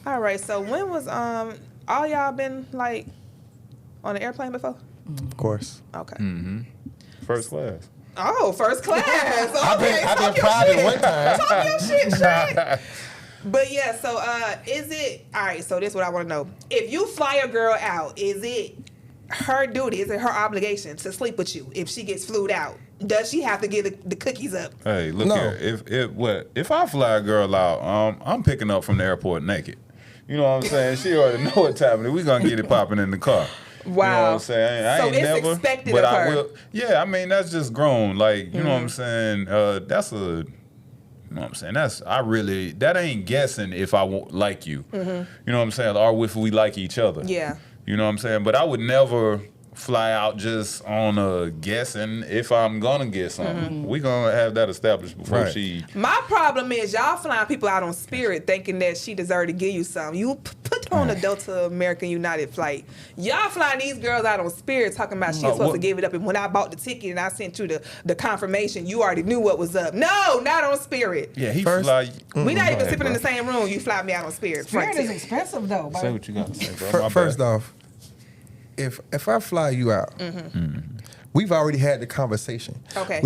all right. So when was all y'all been like on an airplane before? Of course. Okay. First class. Oh, first class. Okay, I've been talk your private shit. one time. Talk your shit, Shaq. But yeah, so is it all right? So this is what I want to know. If you fly a girl out, is it her duty? Is it her obligation to sleep with you if she gets flued out? Does she have to get the cookies up? Hey, look No. here. If I fly a girl out, I'm picking up from the airport naked. You know what I'm saying? She already know what time it is. We gonna get it popping in the car. You know what Wow. I'm saying? I So ain't it's never, expected but of I her. will. Yeah, I mean that's just grown. Like you know what I'm saying? That's a. You know what I'm saying? That ain't guessing if I won't like you. You know what I'm saying? Or if we like each other. Yeah. You know what I'm saying? But I would never fly out just on a guessing if I'm gonna get something. We gonna have that established before Right. she. My problem is y'all flying people out on Spirit thinking that she deserved to give you something. You put on a Delta American United flight. Y'all flying these girls out on Spirit talking about she's supposed what- to give it up. And when I bought the ticket and I sent you the confirmation, you already knew what was up. No, not on Spirit. Yeah, he First- fly. We not even Go ahead, sipping in the bro. same room. You fly me out on Spirit. Spirit Front is tier. expensive though. Say Baby. what you got to say, bro. My First bad. off, if I fly you out, we've already had the conversation. Okay.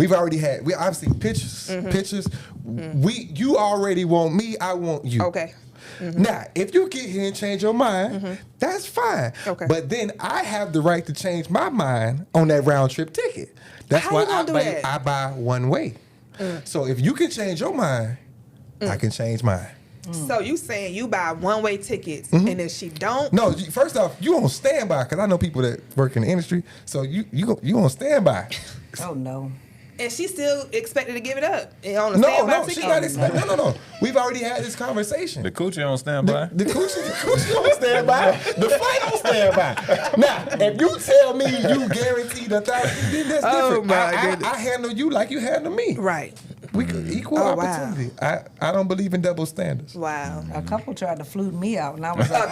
I've seen pictures. Pictures. You already want me, I want you. Okay. Now, if you get here and change your mind, that's fine. Okay. But then I have the right to change my mind on that round trip ticket. That's How why you gonna do that? I buy one way. So if you can change your mind, I can change mine. So you saying you buy one-way tickets and if she don't, No, first off, you on standby because I know people that work in the industry. So you on standby. Oh no. and she still expected to give it up on a No, standby no, ticket? she's not expecting. No. We've already had this conversation. The coochie on standby. The coochie on standby. The flight on standby. Now, if you tell me you guaranteed 1,000, then that's Oh, different. my I goodness. handle you like you handle me. Right. We could equal Oh, wow. opportunity. I don't believe in double standards. Wow. A couple tried to flute me out, and I was like,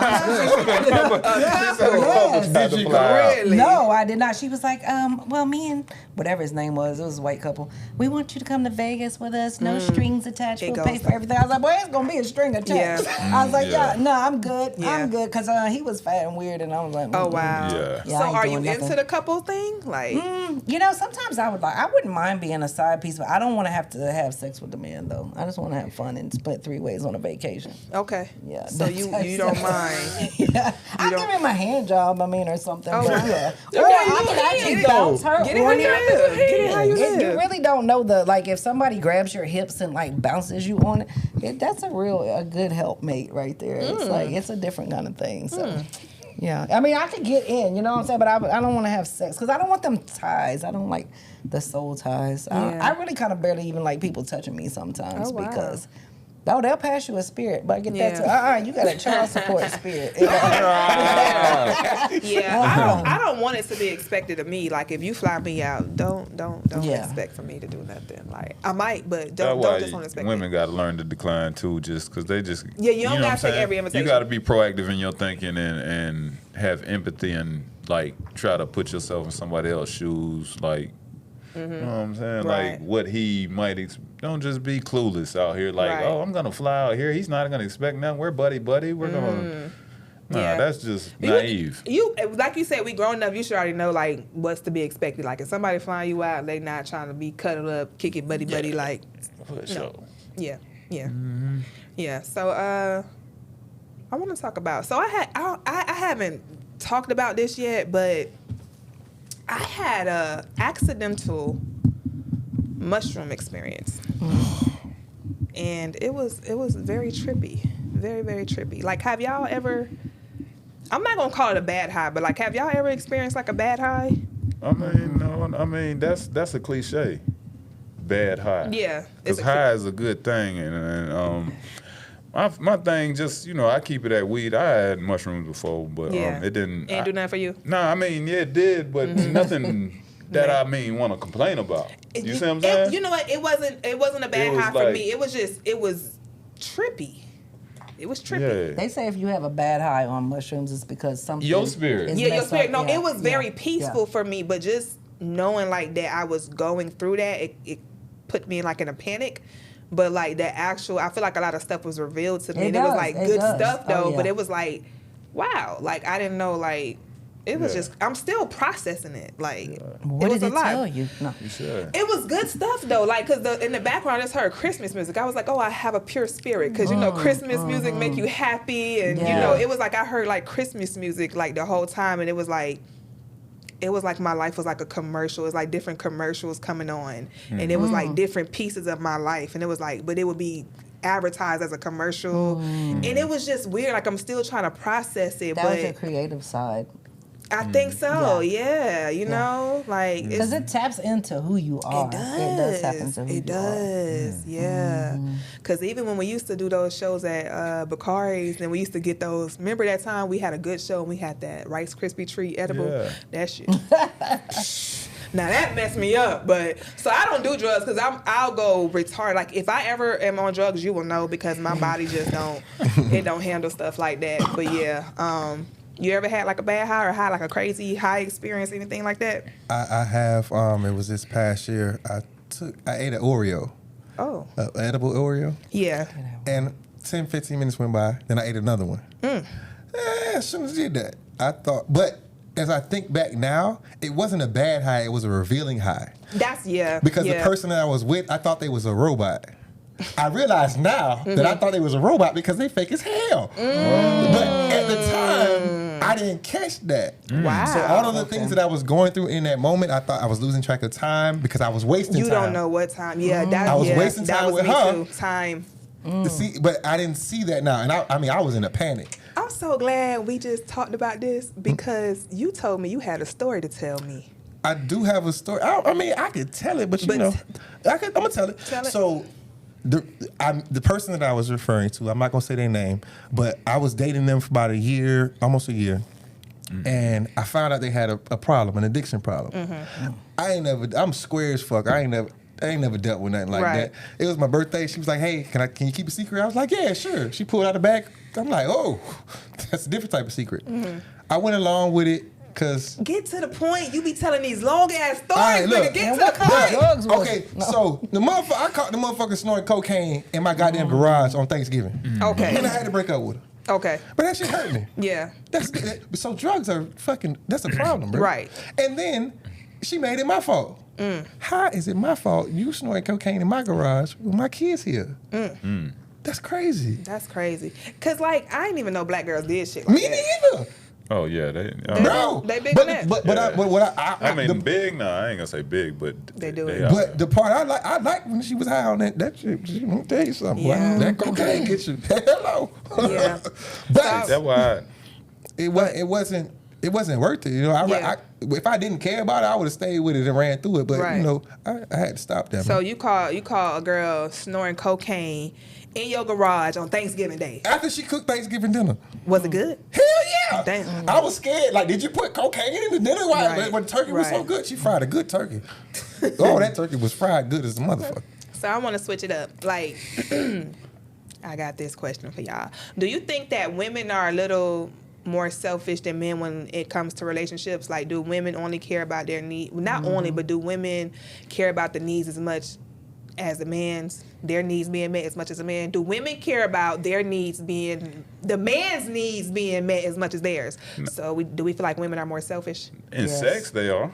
Did you go? Really? no, I did not. She was like, well, me and whatever his name was, it was a white couple. We want you to come to Vegas with us. No strings attached. It We'll pay goes for everything. I was like, boy, it's gonna be a string attached. Yeah. I was like, Yeah. yeah, no, I'm good. Yeah. I'm good because he was fat and weird, and I was like, Oh wow. Yeah. Yeah, So I ain't are you doing nothing. into the couple thing? Like, You know, sometimes I wouldn't mind being a side piece, but I don't want to have sex with the man though. I just want to have fun and split 3 ways on a vacation. okay. Yeah. So you don't mind? Yeah, I don't- give him a hand job, or something. Oh, but wow. yeah. Okay, Or I you can get actually it, bounce her Get it how on you your live. Get it how you You live. really don't know if somebody grabs your hips and like bounces you on it, that's a good helpmate right there. It's like it's a different kind of thing. So yeah, I mean I could get in, you know what I'm saying, but I don't want to have sex because I don't want them ties. I don't like the soul ties. Yeah. I really kind of barely even like people touching me sometimes Oh, wow. because. Oh, they'll pass you a spirit, but get Yeah. that too. You got a child support spirit. Yeah, I don't want it to be expected of me. Like if you fly me out, don't Yeah. expect for me to do nothing. Like I might, but That's don't why just want to expect women it. got to learn to decline too, just because they just. Yeah, you don't know what gotta I'm take saying? every invitation. You got to be proactive in your thinking and have empathy and like try to put yourself in somebody else's shoes. Like, you know what I'm saying? Right. Like what he might. Don't just be clueless out here. Like, Right. oh, I'm gonna fly out here. He's not gonna expect nothing. We're buddy. We're gonna. Nah, Yeah. that's just naive. You like you said, we grown up. You should already know like what's to be expected. Like if somebody flying you out, they not trying to be cuddled up, kick it, buddy. Like For sure. yeah. Yeah. So I want to talk about. So I haven't talked about this yet, but I had a accidental mushroom experience, and it was very trippy, very very trippy. Like, have y'all ever? I'm not gonna call it a bad high, but like, have y'all ever experienced like a bad high? I mean, no. I mean, that's a cliche. Bad high. Yeah, Because high is a good thing, and My thing just, I keep it at weed. I had mushrooms before, but Yeah. it didn't. Ain't do nothing for you. No, I mean, yeah, it did, but nothing that I want to complain about. You see what I'm saying? You know what? It wasn't a bad was high for like- me. It was trippy. It was trippy. Yeah. They say if you have a bad high on mushrooms, it's because something. Your spirit. is Yeah, your messed spirit. up. No, Yeah, it was very yeah, peaceful for me, but just knowing like that I was going through that, it put me like in a panic. But like that actual, I feel like a lot of stuff was revealed to me. It And it was does, like it good does. stuff Oh, though, yeah. but it was like, wow, like I didn't know like it was Yeah. just I'm still processing it. Like What it did was a it lot. tell you? No. You should. It was good stuff though, like because in the background I just heard Christmas music. I was like, oh, I have a pure spirit because Christmas music make you happy, and Yeah. it was like I heard like Christmas music like the whole time, and it was like my life was like a commercial. It's like different commercials coming on, and it was like different pieces of my life, and it was like, but it would be advertised as a commercial, and it was just weird. Like I'm still trying to process it, That was but your creative side. I think so. Yeah, you know, like Because it taps into who you are. It does. It does tap into who It you are. does. Yeah. Because even when we used to do those shows at Bakari's, and we used to get those. Remember that time we had a good show and we had that Rice Krispie treat edible. Yeah. That shit. Now that messed me up, but so I don't do drugs because I'll go retarded. Like if I ever am on drugs, you will know because my body just don't handle stuff like that. But yeah, you ever had like a bad high or had like a crazy high experience, anything like that? I have. It was this past year. I ate an Oreo, Oh, edible Oreo, yeah. and 10, 15 minutes went by. Then I ate another one. As soon as I did that, I thought. But as I think back now, it wasn't a bad high. It was a revealing high. That's Because yeah. the person that I was with, I thought they was a robot. I realize now that I thought they was a robot because they fake as hell. But at the time, I didn't catch that. Wow. So all of the things that I was going through in that moment, I thought I was losing track of time because I was wasting You time. don't know what time. Yeah, that I was yeah, wasting that time was with me her. too. Time. To see, but I didn't see that now. And I was in a panic. I'm so glad we just talked about this because you told me you had a story to tell me. I do have a story. I could tell it, but But I'm gonna tell it. Tell it. So, the person that I was referring to, I'm not gonna say their name, but I was dating them for about a year, almost a year, and I found out they had a problem, an addiction problem. I'm square as fuck. I ain't never dealt with nothing like Right. that. It was my birthday. She was like, "Hey, can you keep a secret?" I was like, "Yeah, sure." She pulled out a bag. I'm like, "Oh, that's a different type of secret." I went along with it because. Get to the point. You be telling these long ass stories, All right, look. nigga. Get And to what the kind of point. drugs was Okay, it? No. so I caught the motherfucker snorting cocaine in my goddamn garage on Thanksgiving. And I Okay. had to break up with her. Okay. But that shit hurt me. Yeah. So drugs are that's a problem, bro. Right. And then she made it my fault. How is it my fault you snorting cocaine in my garage with my kids here? That's crazy. That's crazy. Cause like I didn't even know black girls did shit like Me that. neither. Oh yeah, Bro. They big but, on that. But, Yeah. what I mean, the- big. No, I ain't gonna say big, but They do it. are. But the part I like when she was high on that shit. Let me tell you something. Yeah. Boy, that cocaine gets you. Hello. Yeah. But That's why. it wasn't worth it. You know, Yeah. if I didn't care about it, I would have stayed with it and ran through it. But Right. you know, I had to stop that. So man. you call a girl snoring cocaine in your garage on Thanksgiving Day. After she cooked Thanksgiving dinner. Was it good? Hell yeah! Damn. I was scared. Like, did you put cocaine in the dinner? Why? Right. When the turkey was so Right. good, she fried a good turkey. Oh, that turkey was fried good as a motherfucker. So I want to switch it up. Like, I got this question for y'all. Do you think that women are a little more selfish than men when it comes to relationships? Like, do women only care about their needs? Not only, but do women care about the needs as much as the man's? Their needs being met as much as a man? Do women care about their needs being, the man's needs being met as much as theirs? So do we feel like women are more selfish? In Yes. sex, they are.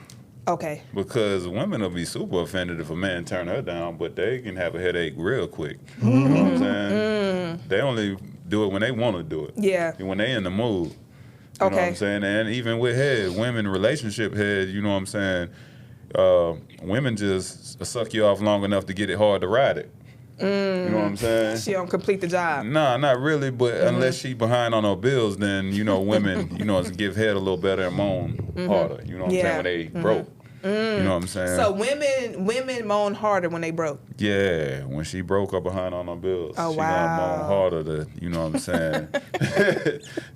Okay. Because women will be super offended if a man turn her down, but they can have a headache real quick. You know what I'm saying? They only do it when they want to do it. Yeah. And when they in the mood. You know what Okay. I'm saying? And even with head, women relationship head, you know what I'm saying? Women just suck you off long enough to get it hard to ride it. You know what I'm saying? She don't complete the job. Nah, not really, but unless she behind on her bills, then, you know, women, give head a little better and moan harder. You know what I'm saying? When they broke. You know what I'm saying? So women moan harder when they broke. Yeah, when she broke up behind on them bills, Oh, she wow. gonna moan harder to, you know what I'm saying,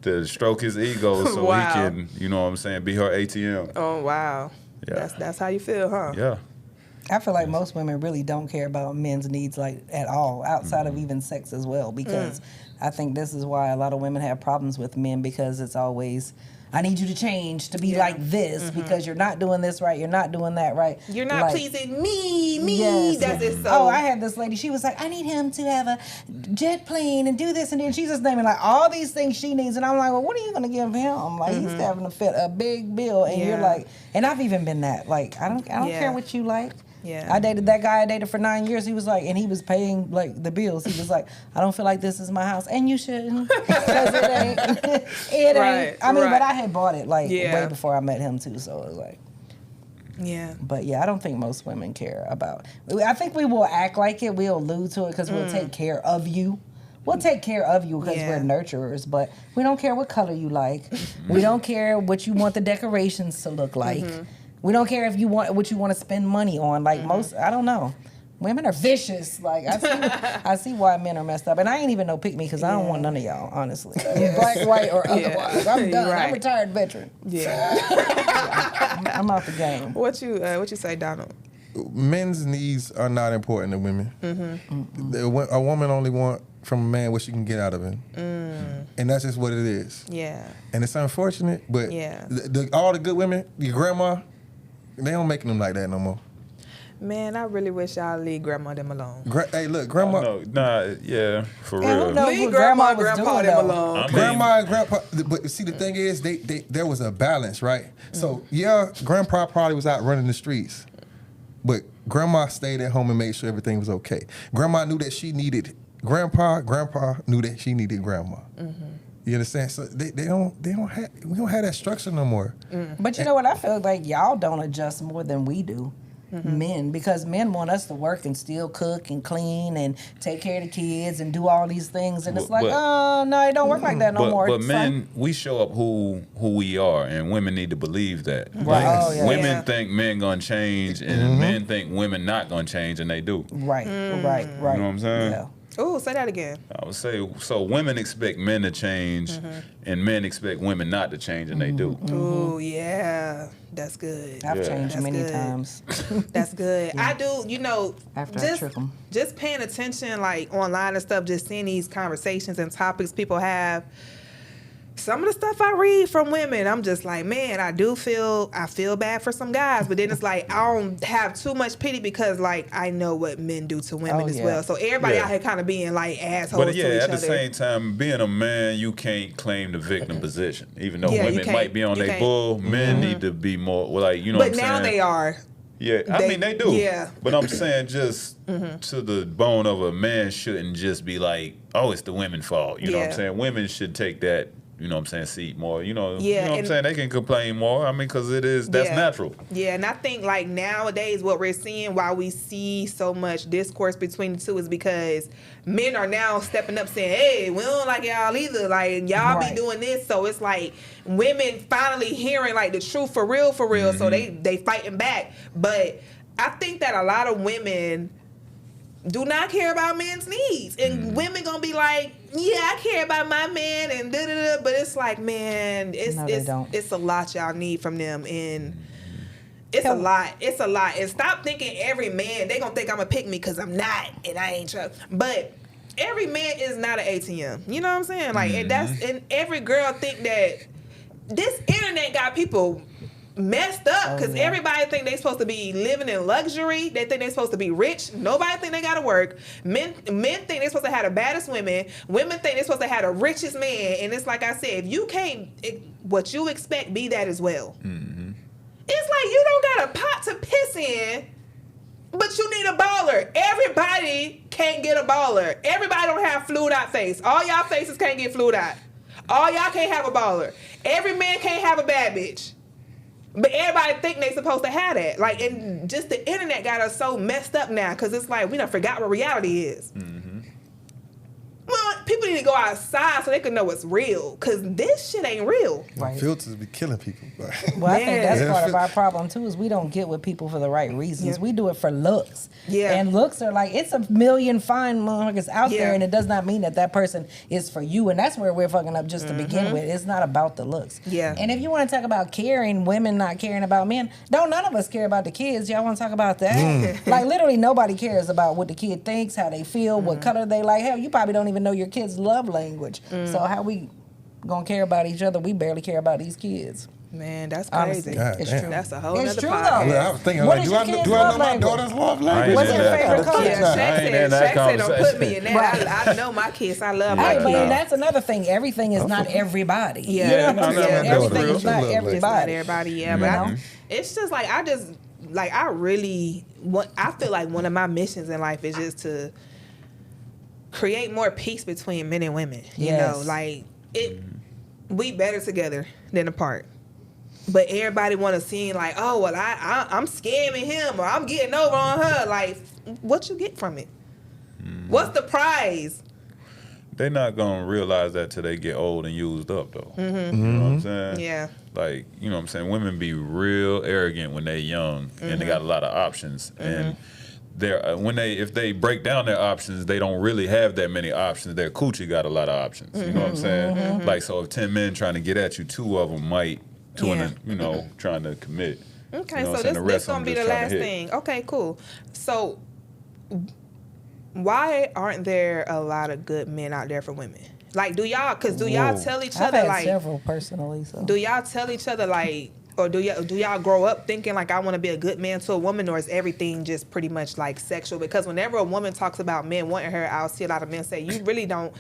to stroke his ego so Wow. he can, you know what I'm saying, be her ATM. Oh wow. Yeah. That's how you feel, huh? Yeah. I feel like most women really don't care about men's needs like at all, outside of even sex as well. Because I think this is why a lot of women have problems with men, because it's always, I need you to change to be like this because you're not doing this right, you're not doing that right. You're not Like, pleasing me. Yes. That's it. So Oh, I had this lady. She was like, I need him to have a jet plane and do this, and then she's just naming like all these things she needs, and I'm like, well, what are you gonna give him? Like he's having to fit a big bill, and you're Yeah. like, and I've even been that. Like I don't Yeah. care what you like. Yeah. I dated that guy I dated for 9 years. He was like, and he was paying like the bills. He was like, I don't feel like this is my house, and you shouldn't, because it ain't. It Right, ain't. I mean, right. but I had bought it like Yeah. way before I met him too. So it was like. yeah. But yeah, I don't think most women care about. I think we will act like it. We'll allude to it because we'll take care of you. We'll take care of you because Yeah. we're nurturers, but we don't care what color you like. We don't care what you want the decorations to look like. We don't care if you want what you want to spend money on. Like most, I don't know. Women are vicious. Like I see why men are messed up, and I ain't even no pick me because I don't want none of y'all, honestly. Black, white, or otherwise. I'm done. Right. I'm a retired veteran. Yeah. I'm out the game. What you say, Donald? Men's needs are not important to women. A woman only want from a man what she can get out of him, and that's just what it is. Yeah. And it's unfortunate, but Yeah. all the good women, your grandma, they don't make them like that no more. Man, I really wish y'all leave grandma them alone. Hey, look, grandma, No, nah, yeah, for And who real. knows Leave what grandma was grandpa doing, them though. alone. I mean, grandma and grandpa. But see, the thing is, they there was a balance, right? So yeah, grandpa probably was out running the streets, but grandma stayed at home and made sure everything was okay. Grandma knew that she needed grandpa. Grandpa knew that she needed grandma. You understand? So we don't have that structure no more. But you know what? I feel like y'all don't adjust more than we do, men, because men want us to work and still cook and clean and take care of the kids and do all these things, and it's like, But- oh no, it don't work like that no more. But It's men, like- we show up who we are, and women need to believe that. Right. Like, Oh, yeah. women Yeah. think men gonna change, and men think women not gonna change, and they do. right. You know what I'm saying? Yeah. Ooh, say that again. I would say so. Women expect men to change, and men expect women not to change, and they do. Ooh, yeah. That's good. I've Yeah. changed That's many good. times. That's good. I do, After I just, trick 'em. just paying attention, like online and stuff, just seeing these conversations and topics people have. Some of the stuff I read from women, I'm just like, man, I feel bad for some guys, but then it's like I don't have too much pity because like I know what men do to women Oh, as yeah. well. So everybody Yeah. out here kind of being like assholes But yeah, to each at the other. same time, being a man, you can't claim the victim position. Even though Yeah, you women can't. might be on You their can't. bull, men need to be more like, you know but what I'm now saying? they are. Yeah, I They- mean they do. yeah. But I'm saying just to the bone of a man shouldn't just be like, oh, it's the women's fault. You know what I'm Yeah. saying? Women should take that, you know what I'm saying, seat more. You know, Yeah, you know what I'm and- saying? They can complain more. I mean, because that's Yeah. natural. Yeah, and I think like nowadays what we're seeing, why we see so much discourse between the two, is because men are now stepping up saying, hey, we don't like y'all either. Like y'all Right. be doing this. So it's like women finally hearing like the truth for real. So they fighting back. But I think that a lot of women do not care about men's needs. And women gonna be like, yeah, I care about my man and da da da. But it's like, man, No, they don't. it's a lot y'all need from them. And it's a lot. It's a lot. And stop thinking every man, they gonna think I'm a pick me because I'm not and I ain't trying. But every man is not an ATM. You know what I'm saying? Like and every girl think that this internet got people messed up because yeah. everybody think they supposed to be living in luxury. They think they supposed to be rich. Nobody think they gotta work. Men think they supposed to have the baddest women. Women think they supposed to have the richest man. And it's like I said, if you can't, what you expect, be that as well. It's like you don't got a pot to piss in, but you need a baller. Everybody can't get a baller. Everybody don't have flued out face. All y'all faces can't get flued out. All y'all can't have a baller. Every man can't have a bad bitch. But everybody think they supposed to have that. Like, and just the internet got us so messed up now because it's like we done forgot what reality is. Well, people people need to go outside so they can know what's real. Cause this shit ain't real. Right. Filters be killing people. Well, I think that's Yeah. part of our problem too, is we don't get with people for the right reasons. Yeah. We do it for looks. Yeah. And looks are like, it's a million fine motherfuckers out Yeah. there, and it does not mean that that person is for you. And that's where we're fucking up just to begin with. It's not about the looks. Yeah. And if you want to talk about caring, women not caring about men, don't none of us care about the kids. Y'all want to talk about that? Like literally nobody cares about what the kid thinks, how they feel, what color they like. Hell, you probably don't even know your kid's love language. So how we gonna care about each other? We barely care about these kids. Man, that's Honestly, crazy. God it's damn. true. That's a whole It's nother true, podcast. though. I was thinking, What like, is do I your know, kid's do I know love my language? daughter's love I language? ain't What's in your that favorite color? conversation. Yeah, I Shaq ain't in that said don't put conversation. me in that. Right. I know my kids. I love my Hey, kids. but no. that's another thing. Everything is not everybody. Yeah. You know what I'm Yeah, I know saying? my Everything daughter. is not Love language. It's not everybody. everybody, yeah, You but know? it's just like I really want. I feel like one of my missions in life is just to create more peace between men and women. You Yes. know, like we better together than apart. But everybody want to seem like, oh well, I'm scamming him or I'm getting over on her. Like, what you get from it? What's the prize? They're not gonna realize that till they get old and used up, though. You know what I'm saying? Yeah. Like, you know what I'm saying? Women be real arrogant when they young and they got a lot of options. And they're if they break down their options, they don't really have that many options. Their coochie got a lot of options. You know what I'm saying? Like, so if 10 men trying to get at you, 2 of them might, trying to commit. Okay, You know what so I'm saying? The this rest of gonna them be the just trying to last hit. thing. Okay, cool. So why aren't there a lot of good men out there for women? Like, do y'all Whoa. tell each I've other had like, several personally. So. do y'all tell each other like, or do y'all grow up thinking like I want to be a good man to a woman, or is everything just pretty much like sexual? Because whenever a woman talks about men wanting her, I'll see a lot of men say, you really don't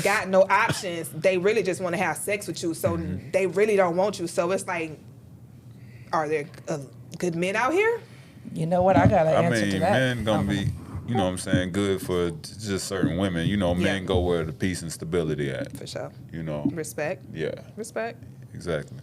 got no options. They really just want to have sex with you, so they really don't want you. So it's like, are there good men out here? You know what? I got an I answer mean, to that. men gonna be, you know what I'm saying, good for just certain women. You know, men Yeah. go where the peace and stability at. For sure. You know? Respect. Yeah, Respect. exactly.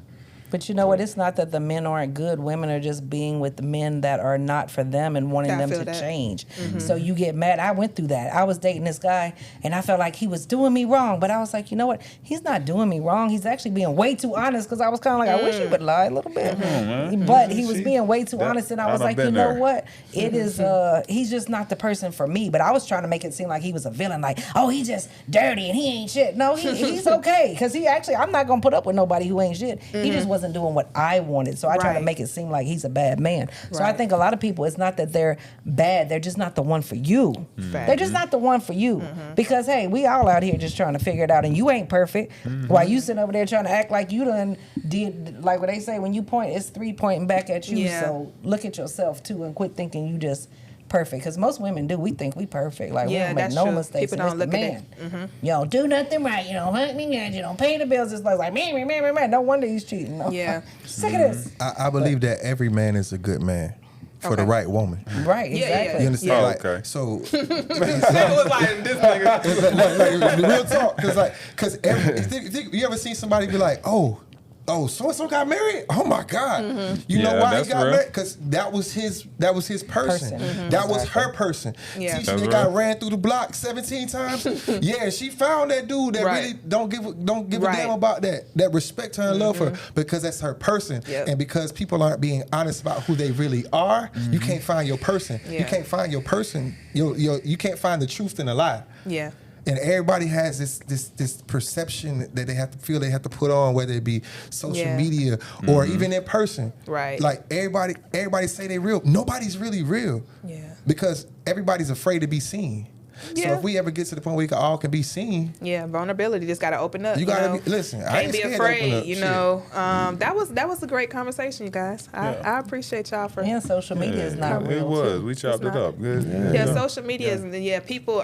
But you know what? It's not that the men aren't good. Women are just being with the men that are not for them and wanting I them feel to that. change. So you get mad. I went through that. I was dating this guy and I felt like he was doing me wrong. But I was like, you know what? He's not doing me wrong. He's actually being way too honest, because I was kind of like, I wish he would lie a little bit. man. But he was See, being way too that- honest. And I I was done like, you been know there. what? It is, he's just not the person for me. But I was trying to make it seem like he was a villain. Like, oh, he's just dirty and he ain't shit. No, he's okay. Because I'm not going to put up with nobody who ain't shit. He just wasn't doing what I wanted. So I try to Right. make it seem like he's a bad man. So I Right. think a lot of people, it's not that they're bad, they're just not the one for you. Fact. They're just not the one for you. Because hey, we all out here just trying to figure it out, and you ain't perfect. While you sitting over there trying to act like you done did, like what they say, when you point, it's 3 pointing back at you. Yeah. So look at yourself too and quit thinking you just perfect. Because most women do. We think we perfect. Like we Yeah, don't make that's no true. mistakes. People and don't it's the look at man. that. You don't do nothing right. You don't hunt me, you don't pay the bills. It's like man. No wonder he's cheating. Yeah. Sick of this. I believe that every man is a good man for the Okay. right woman. Right, Yeah, yeah, exactly. You understand? Oh, Like, okay. So, That was like this nigga. like, real talk, because you ever seen somebody be like, oh, so and so got married? Oh my God! You know Yeah, why that's he got real. married? Because that was his person. That was her person. Yeah. Tisha That's that got real. ran through the block 17 times. Yeah, she found that dude that Right. really don't give a Right. damn about that respect her and love her, because that's her person. Yep. And because people aren't being honest about who they really are, you can't find your person. Yeah. You can't find your person. You can't find the truth in a lie. Yeah. And everybody has this perception that they have to put on, whether it be social Yeah. media or even in person. Right. Like everybody say they real. Nobody's really real. Yeah. Because everybody's afraid to be seen. So Yeah. if we ever get to the point where we all can be seen, Yeah, vulnerability just got to open up. You gotta know? be- listen, I Can't ain't be scared to open afraid. up, You shit. know, that was a great conversation, you guys. I appreciate y'all for. And social media is not it real. was. too. We chopped It's it not. up. Good. Yeah, social media is people.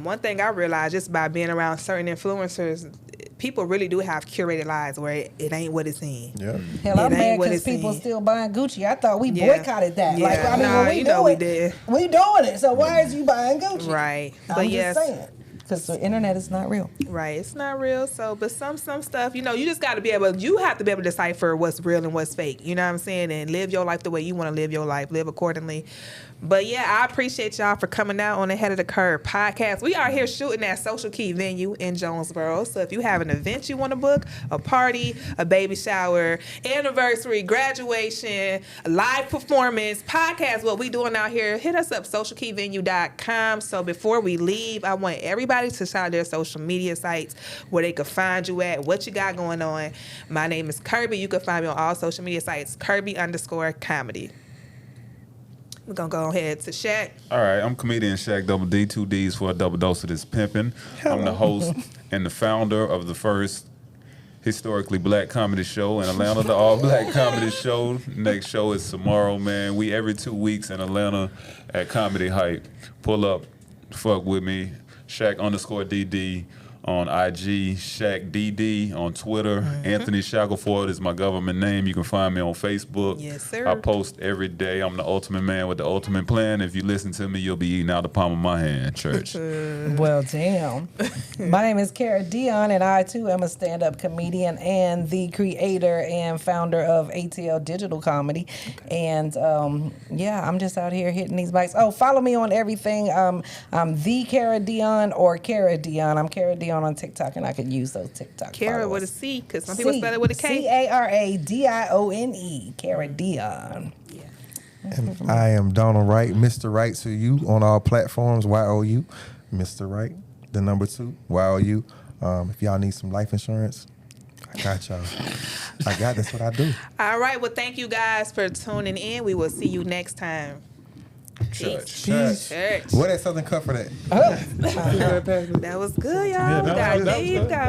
One thing I realized just by being around certain influencers, people really do have curated lives where it ain't what it seems. yeah. Hell, I'm It ain't mad what because it people seems. still buying Gucci. I thought we Yeah. boycotted that. Yeah. Like, I mean, Nah, when we you do know we it, did. we doing it. So why is you buying Gucci? Right, I'm but just yes. saying. Because the internet is not real. Right, it's not real. So, but some stuff, you know, you just got to be able. You have to be able to decipher what's real and what's fake. You know what I'm saying? And live your life the way you want to live your life. Live accordingly. But yeah, I appreciate y'all for coming out on Ahead of the Curve podcast. We are here shooting at Social Key Venue in Jonesboro. So if you have an event you want to book, a party, a baby shower, anniversary, graduation, a live performance, podcast, what we doing out here, hit us up, socialkeyvenue.com. So before we leave, I want everybody to shout out their social media sites where they can find you at, what you got going on. My name is Kirby. You can find me on all social media sites, Kirby_comedy. We're going to go ahead to Shaq. All right, I'm comedian Shaq Double D, 2 D's for a double dose of this pimping. I'm the host and the founder of the first historically black comedy show in Atlanta, the all black comedy show. Next show is tomorrow, man. We every 2 weeks in Atlanta at Comedy Hype. Pull up, fuck with me. Shaq_DD on IG, Shaq DD on Twitter. Anthony Shackelford is my government name. You can find me on Facebook. Yes, sir. I post every day. I'm the ultimate man with the ultimate plan. If you listen to me, you'll be eating out the palm of my hand, church. Well, damn. My name is Cara Dion, and I, too, am a stand-up comedian and the creator and founder of ATL Digital Comedy. And, yeah, I'm just out here hitting these mics. Oh, follow me on everything. I'm the Cara Dion or Cara Dion. I'm Cara Dion on TikTok, and I could use those TikTok Cara followers. with a C, because some people spell it with a K. Caradione. Cara Dion. And I am Donald Wright, Mr. Wright to you on all platforms, YOU, Mr. Wright, the number 2, YOU. If y'all need some life insurance, I got y'all. That's what I do. All right. Well, thank you guys for tuning in. We will see you next time. Church. Peace. Church. Where that Southern Comfort at? That was good, y'all. Yeah, We that got was Dave, good. got